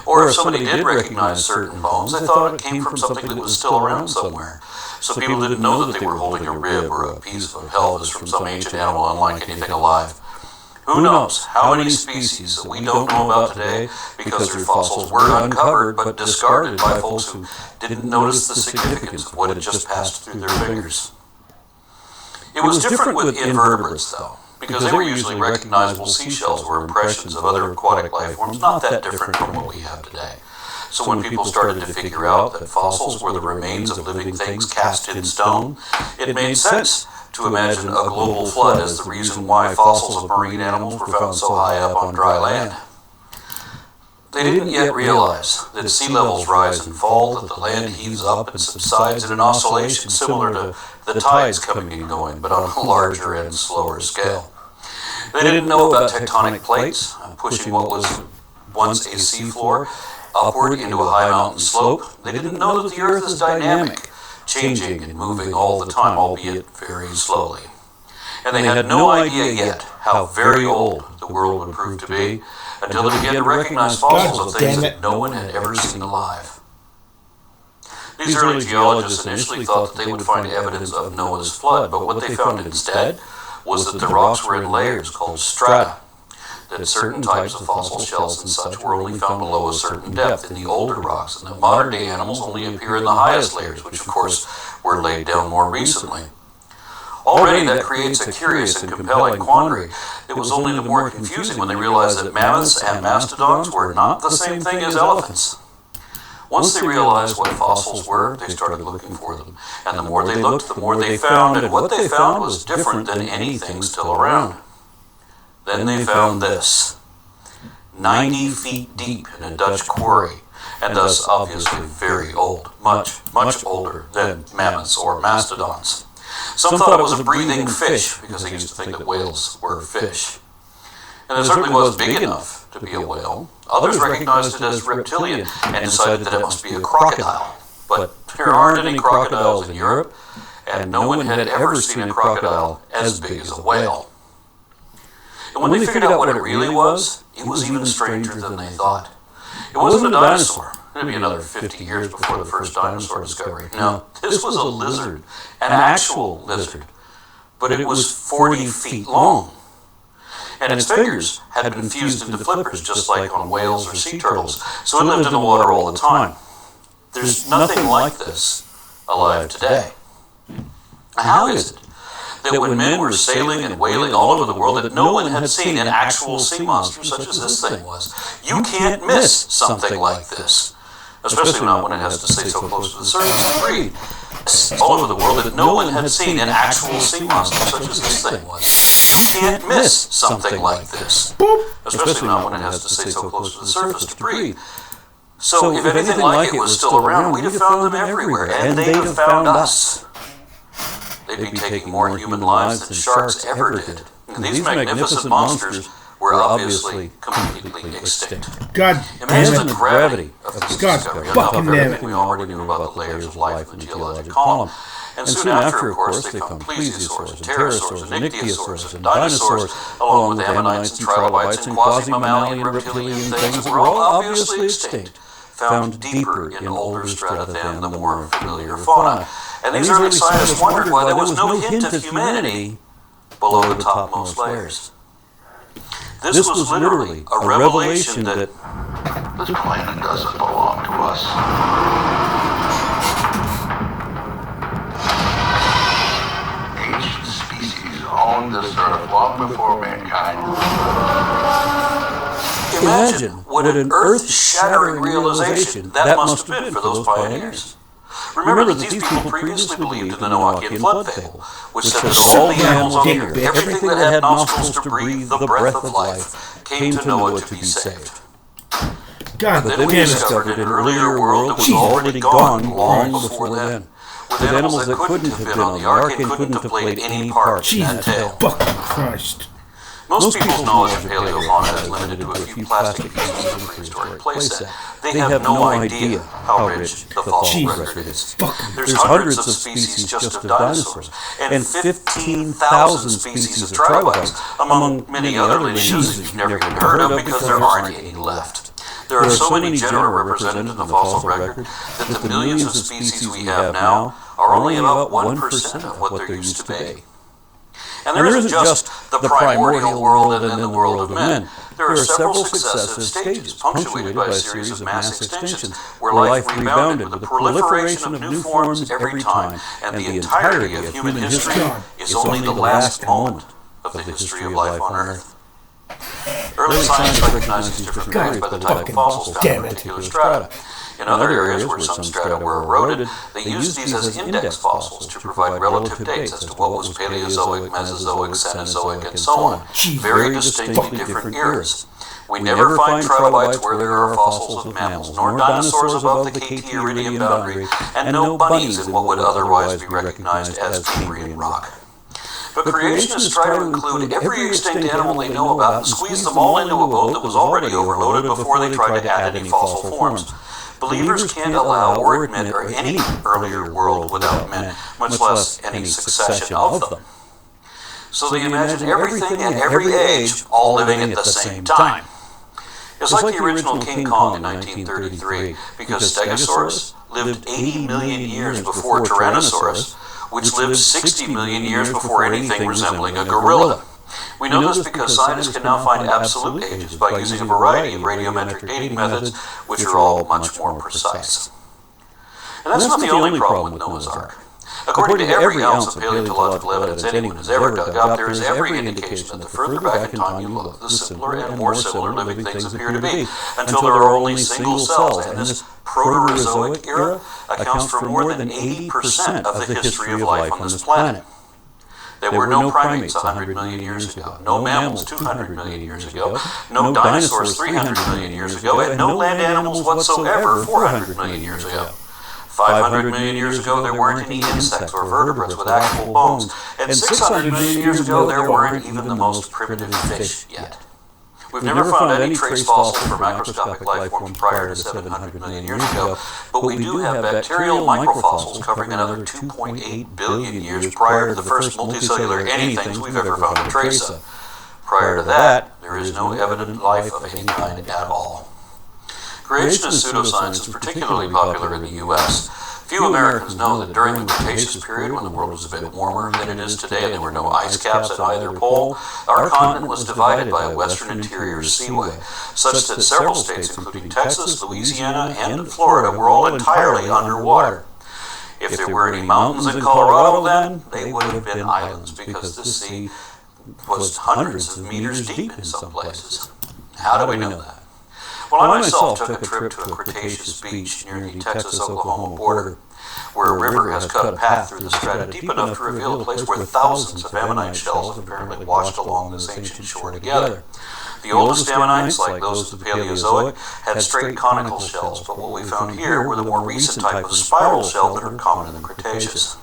Or if somebody did recognize certain bones, they thought it came from something that was still around somewhere. So people didn't know that they were holding a rib or a piece of a pelvis from some ancient animal unlike anything alive. Who knows how many species that we don't know about today because their fossils were uncovered but discarded by folks who didn't notice the significance of what had just passed through their fingers. It was different with invertebrates, though, because they were usually recognizable seashells or impressions of other aquatic life forms not that different from what we have today. So when people started to figure out that fossils were the remains of living things cast in stone, it made sense to imagine a global flood as the reason why fossils of marine animals were found so high up on dry land. They didn't yet realize that as sea levels rise and fall, that the land heaves up and subsides in an oscillation similar to the tides coming and going, but on a larger and slower scale. They didn't know about tectonic plates, pushing what was once a seafloor upward into a high mountain slope. They didn't know that the Earth is dynamic, changing and moving all the time, albeit very slowly. And they had no idea yet how very old the world would prove to be until they began to recognize fossils of things that no one had ever seen alive. These early geologists initially thought that they would find evidence of Noah's flood, but what they found instead was that the rocks were in layers called strata, that certain types of fossil shells and such were only found below a certain depth in the older rocks, and that modern-day animals only appear in the highest layers, which of course were laid down more recently. Already that creates a curious and compelling quandary. It was only the more confusing when they realized that mammoths and mastodons were not the same thing as elephants. Once they realized what fossils were, they started looking for them. And the more they looked, the more they found, and what they found was different than anything still around. Then they found this, 90 feet deep in a Dutch quarry, and thus obviously very old, much, much older than mammoths or mastodons. Some thought it was a breathing fish, because they used to think that whales were fish. And it certainly was big enough to be a whale. Others recognized it as reptilian and decided that it must be a crocodile. But there aren't any crocodiles in Europe, and no one had ever seen a crocodile as big as a whale. And when they figured out what it really was even stranger than they thought. It wasn't a dinosaur. It'd be another 50 years before the first dinosaur discovery. No, this was a lizard, an actual lizard. But it was 40 feet long. And its fingers had been fused into flippers, just like on whales or sea turtles, so it lived in the water all the time. There's nothing like this alive today. How is it that when men were sailing and whaling all over the world that no one had seen an actual sea monster such as this thing was? You can't miss something like this, especially not when it has to stay so close to the surface to breathe. All over the world that no one had seen an actual sea monster such as this thing was. You can't miss something like this, especially not when it has to stay so close to the surface to breathe. So if anything like it was still around, we'd have found them everywhere, and they'd have found us. They'd be taking more human lives than sharks ever did. And these magnificent monsters were obviously completely extinct. God Imagine the gravity of this God discovery. fucking damn it. We already knew about the layers of life in the geologic column. And soon after, of course, they found plesiosaurs and pterosaurs and ichthyosaurs and dinosaurs, along with ammonites and trilobites and quasi-mammalian reptilian things that were all obviously extinct, found deeper in older strata than the more familiar fauna. And these early scientists wondered why there was no hint of humanity below the topmost layers. This was literally a revelation that this planet doesn't belong to us. Ancient species owned this earth long before mankind. Imagine what an earth-shattering realization that must have been for those pioneers. Remember that these people previously believed in the Noachian flood fable, which said that all the animals on the earth, everything that had nostrils to breathe the breath of life, came to Noah to be saved. God, but then we discovered in an earlier world that was already gone long before then. with animals that couldn't have been on the ark and couldn't have played any part in that tale. Fucking Christ. Most people's knowledge of paleofauna is limited to a few plastic pieces of prehistoric playset. They have no idea how rich the fossil record is. There's hundreds of species just of dinosaurs, and 15,000 species of trilobites, among many other lineages that you've never even heard of because there aren't any left. There are so many genera represented in the fossil record that the millions of species we have now are only about 1% of what there used to be. And there isn't just the primordial world and then the world of men. There are several successive stages, punctuated by a series of mass extinctions, where life rebounded with the proliferation of new forms every time, and the entirety of human history is only the last moment of the history of life on Earth. Early science recognized these different periods by the type of fossils found in particular strata. In other areas where some strata were eroded, they used these as index fossils to provide relative dates as to what was Paleozoic, Mesozoic, Cenozoic, and so on. Very distinctly different eras. We never find trilobites where there are fossils of mammals, nor dinosaurs above the KT-Iridium boundary, and no bunnies in what would otherwise be recognized as Cambrian rock. But creationists try to include every extinct animal they know about and squeeze them all into a boat that was already overloaded before they tried to add any fossil forms. Believers can't allow or admit any earlier world without men, much less any succession of them. So they imagine everything and every age all living at the same time. It's like the original King Kong in 1933, because Stegosaurus lived 80 million years before Tyrannosaurus, which lived 60 million years before anything resembling a gorilla. We know this because scientists can now find absolute ages by using a variety of radiometric dating methods, which are all much more precise. And that's not the only problem with Noah's Ark. According to every ounce of paleontological evidence anyone has ever dug up, there is every indication that the further back in time you look, the simpler and more similar living things appear to be, until there are only single cells, and this Proterozoic era accounts for more than 80% of the history of life on this planet. There were no primates 100 million years ago, no mammals 200 million years ago, no dinosaurs 300 million years ago, and no land animals whatsoever 400 million years ago. 500 million years ago, there weren't any insects or vertebrates with actual bones, and 600 million years ago, there weren't even the most primitive fish yet. We've never found any trace fossils for macroscopic life forms prior to 700 million years ago, but we do have bacterial microfossils covering another 2.8 billion years prior to the first multicellular anythings we've ever found a trace of. Prior to that, there is no evident life of any kind at all. Creationist pseudoscience is particularly popular in the U.S. Few Americans know that during the Cretaceous period, when the world was a bit warmer than it is today and there were no ice caps at either pole, our continent was divided by a western interior seaway, such that several states, including Texas, Louisiana, and Florida, were all entirely underwater. If there were any mountains in Colorado then, they would have been islands, because the sea was hundreds of meters deep in some places. How do we know that? Well, I myself took a trip to a Cretaceous beach near the Texas-Oklahoma border, where a river has cut a path through the strata deep enough to reveal a place where thousands of ammonite shells have apparently washed along this ancient shore together. The oldest ammonites, like those of the Paleozoic, had straight conical shells, but what we found here were the more recent type of spiral shell that are common in the Cretaceous.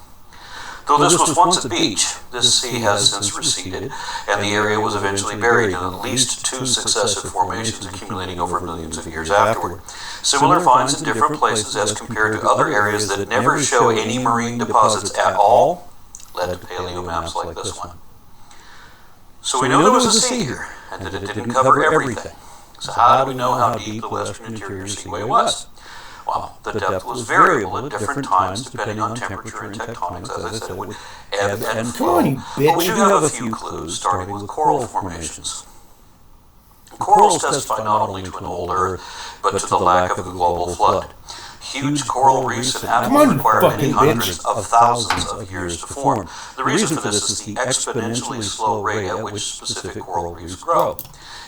Though this was once a beach, this sea has since receded, and the area was eventually buried in at least two successive formations accumulating over millions of years afterward. Similar finds in different places as compared to other areas that never show any marine deposits at all led to paleomaps like this one. So we know there was a sea here, and that it didn't cover everything. So how do we know how deep the western interior seaway was? Well, the depth was variable at different times depending on temperature and tectonics, as I said, it would ebb and flow. But we do have a few clues, starting with coral formations. Corals testify not only to an old Earth, but to the lack of a global flood. Huge coral reefs and animals require many hundreds of thousands of years to form. The reason for this is the exponentially slow rate at which specific coral reefs grow.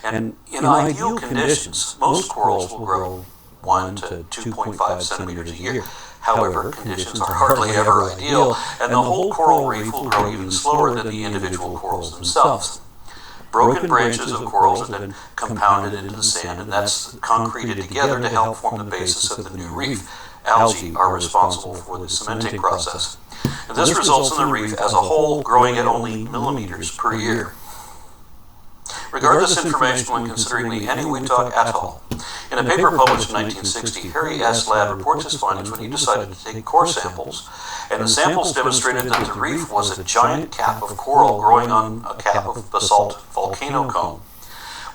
And in ideal conditions, most corals will grow 1 to 2.5 centimeters a year. However, conditions are hardly ever ideal, and the whole coral reef will grow even slower than the individual corals themselves. Broken branches of corals have been compounded into the sand, and that's concreted together to help form the basis of the new reef, algae are responsible for the cementing process. And this results in the reef as a whole growing at only millimeters per year. Regard this information when considering the Eniwetok Atoll. In a paper published in 1960, Harry S. Ladd reports his findings when he decided to take core samples, and the samples demonstrated that the reef was a giant cap of coral growing on a cap of basalt volcano cone.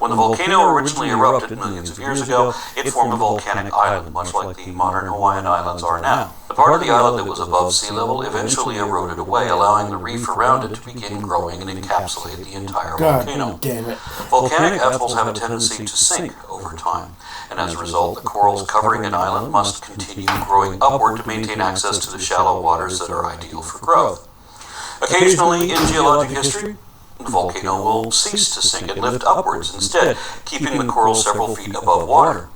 When the volcano originally erupted millions of years ago, it formed a volcanic island, much like the modern Hawaiian Islands are now. The part of the island that was above sea level eventually eroded away, allowing the reef around it to begin growing and encapsulate the entire volcano. Damn it. Volcanic atolls have a tendency to sink over time, and as a result, the corals covering an island must continue growing upward to maintain access to the shallow waters that are ideal for growth. Occasionally, in geologic history, the volcano will cease to sink and lift upwards instead, keeping the coral several feet above water.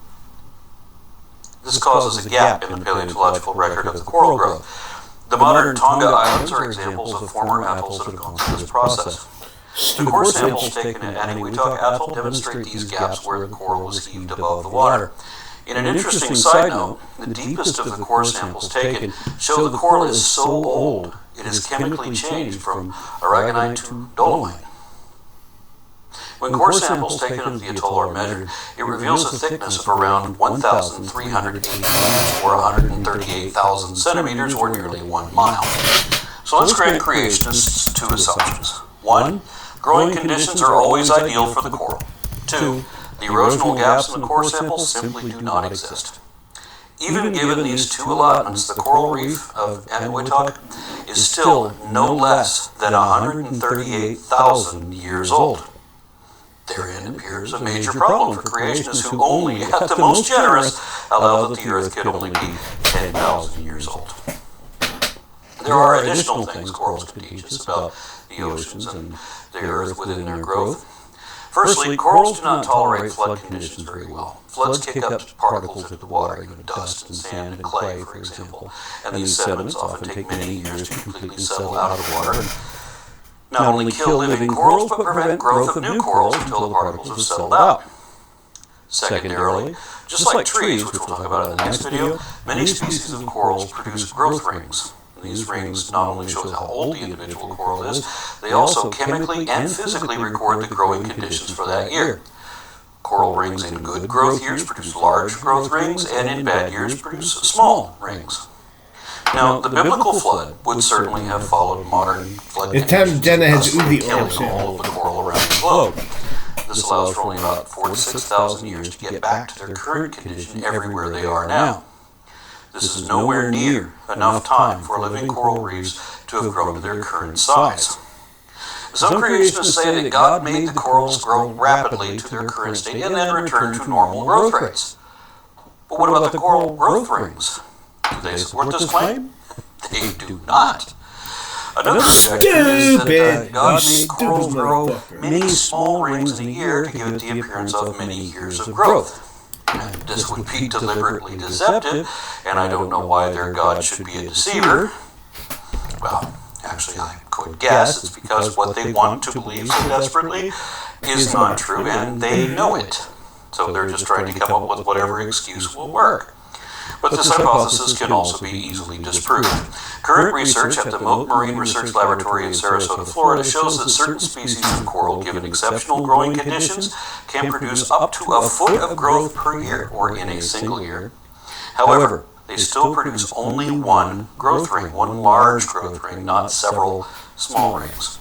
This causes a gap in the paleontological record of the coral growth. The modern Tonga Islands are examples of former atolls that have gone through this process. The core samples taken at Eniwetok Atoll demonstrate these gaps where the coral was heaved above the water. In an interesting side note, the deepest of the core samples taken show the coral is so old it is chemically changed from aragonite to dolomite. When core samples taken of the atoll are measured, it reveals a thickness of around 1,380 meters or 138,000 centimeters or nearly 1 mile. So let's grant creationists two assumptions. 1. Growing conditions are always ideal for the coral. 2. The erosional gaps in the core samples simply do not exist. Even given these two allotments, the coral reef of Eniwetok is still no less than 138,000 years old. Therein appears a major problem for creationists who only, at the most generous, allow that the Earth could only be 10,000 years old. There are additional things corals can teach us about the oceans and the Earth within their growth. Firstly, corals do not tolerate flood conditions very well. Floods kick up particles into the water, dust and sand and clay, for example, and these sediments often take many years to completely settle out of the water and not only kill living corals, but prevent growth of new corals until the particles have settled out. Secondarily, just like trees, which we'll talk about in the next video, many species of corals produce growth rings. These rings not only show how old the individual coral is, they also chemically and physically record the growing conditions for that year. Coral rings in good growth years produce large growth rings, and in bad years produce small rings. Now, the biblical flood would certainly have followed modern flood conditions, killing all of the coral around the globe. This allows for only about 4,000 to 6,000 years to get back to their current condition everywhere they are now. This is nowhere near enough time for living coral reefs to have grown to their current size. Some creationists say that God made the corals grow rapidly to their current state and then return to normal growth rates. But what about the coral growth rings? Do they support this claim? They do not. Another objection is that God made corals grow many small rings in a year to give it the appearance of many years of growth. This would be deliberately deceptive, and I don't know why their God should be a deceiver. Well, actually, I could guess it's because what they want to believe so desperately is not true, and they know it. So they're just trying to come up with whatever excuse will work. But this hypothesis can also be easily disproved. Current research at the Mote Marine Research Laboratory in Sarasota, Florida shows that certain species of coral, given exceptional growing conditions, can produce up to a foot of growth per year, or in a single year. However, they still produce only one growth ring, one large growth ring, not several small rings.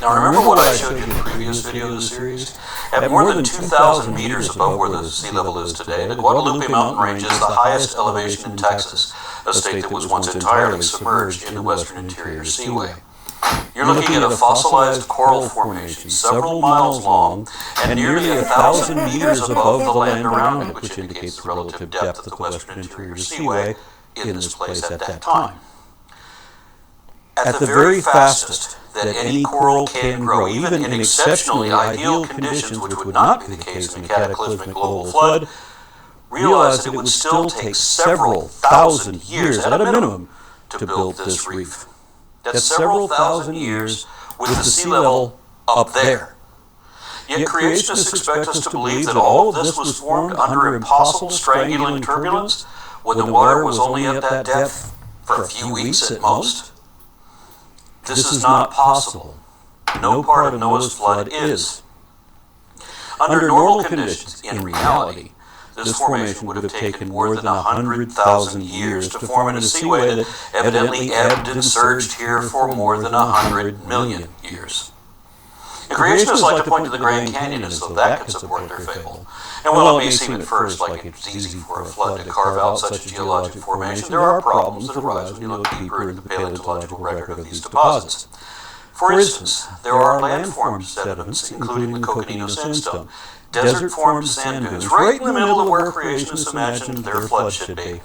Now remember what I showed you in the previous video of the series? At more than 2,000 meters above where the sea level is today, the Guadalupe mountain range is the highest elevation in Texas, a state that was once entirely submerged in the western interior seaway. You're looking at a fossilized coral formation several miles long and nearly 1,000 meters above the land around it, which indicates the relative depth of the western interior seaway in this place at that time. At the very fastest that any coral can grow, even in exceptionally ideal conditions, which would not be the case in a cataclysmic global flood, realize that it would still take several thousand years at a minimum to build this reef. That's several thousand years with the sea level up there. Yet creationists expect us to believe that all of this was formed under impossible strangulating turbulence, when the water was only at that depth for a few weeks at most? This is not possible. No part of Noah's flood is. Under normal conditions, in reality, this formation would have taken more than 100,000 years to form in a seaway that evidently ebbed and surged here for more than 100 million years. And creationists like to point to the Grand Canyon as though that could support their fable. And while it may seem at first like it's easy for a flood to carve out such a geologic formation, there are problems that arise when you look deeper into the paleontological record of these deposits. For instance, there are landformed sediments, including the Coconino Sandstone, desert-formed sand dunes, right in the middle of where creationists imagined their flood should be.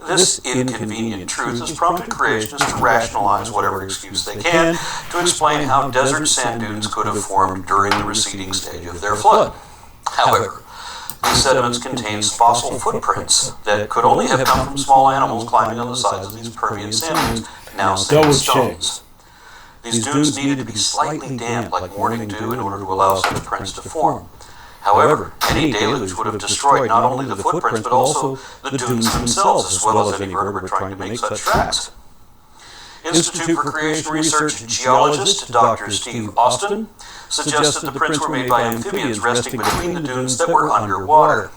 This inconvenient truth has prompted creationists to rationalize whatever excuse they can to explain how desert sand dunes could have formed during the receding stage of their flood. However, these sediments contain fossil footprints that could only have come from small animals climbing on the sides of these Permian sand dunes, now sandstones. These dunes needed to be slightly damp like morning dew in order to allow such prints to form. However, any deluge would have destroyed not only the footprints but also the dunes themselves, as well as any vertebrate trying to make such tracks. Institute for Creation Research geologist Dr. Steve Austin suggested the prints were made by amphibians resting between the dunes that were underwater.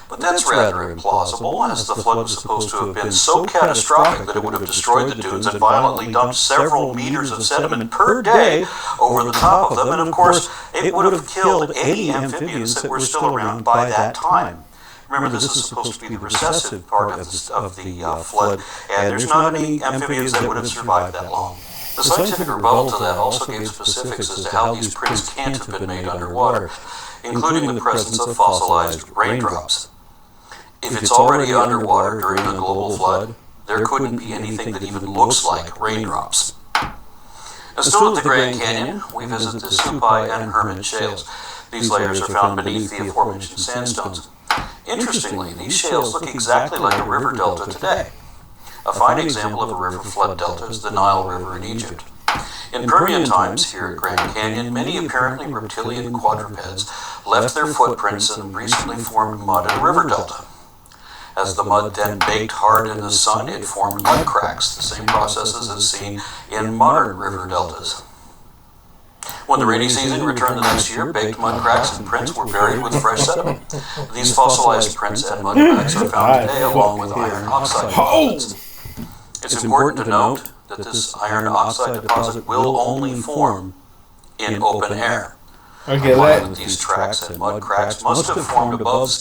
But that's rather implausible, as the flood was supposed to have been so catastrophic that it would have destroyed the dunes and violently dumped several meters of sediment per day over the top of them, and of course, it would have killed any amphibians that were still around by that time. Remember, this is supposed to be the recessive part of the flood, and there's not any amphibians that would have survived that long. The scientific rebuttal to that also gave specifics as to how these prints can't have been made underwater, including the presence of fossilized raindrops. If it's already underwater during a global flood, there couldn't be anything that even looks like raindrops. And still at the Grand Canyon, we visit the Supai and Hermit shales. These layers are found beneath the aforementioned sandstones. Interestingly, these shales look exactly like a river delta today. A fine example of a river flood delta is the Nile River in Egypt. In Permian times, here at Grand Canyon, many apparently reptilian quadrupeds left their footprints in the recently formed mud in a river delta. As the mud then baked hard in the sun, it formed mud cracks, the same processes as seen in modern river deltas. When the rainy season returned the next year, baked mud cracks and prints were buried with fresh sediment. These fossilized prints and mud cracks are found today along with iron oxide deposits. It's important to note that this iron oxide deposit will only form in open air. Okay, that these tracks and mud cracks must have formed above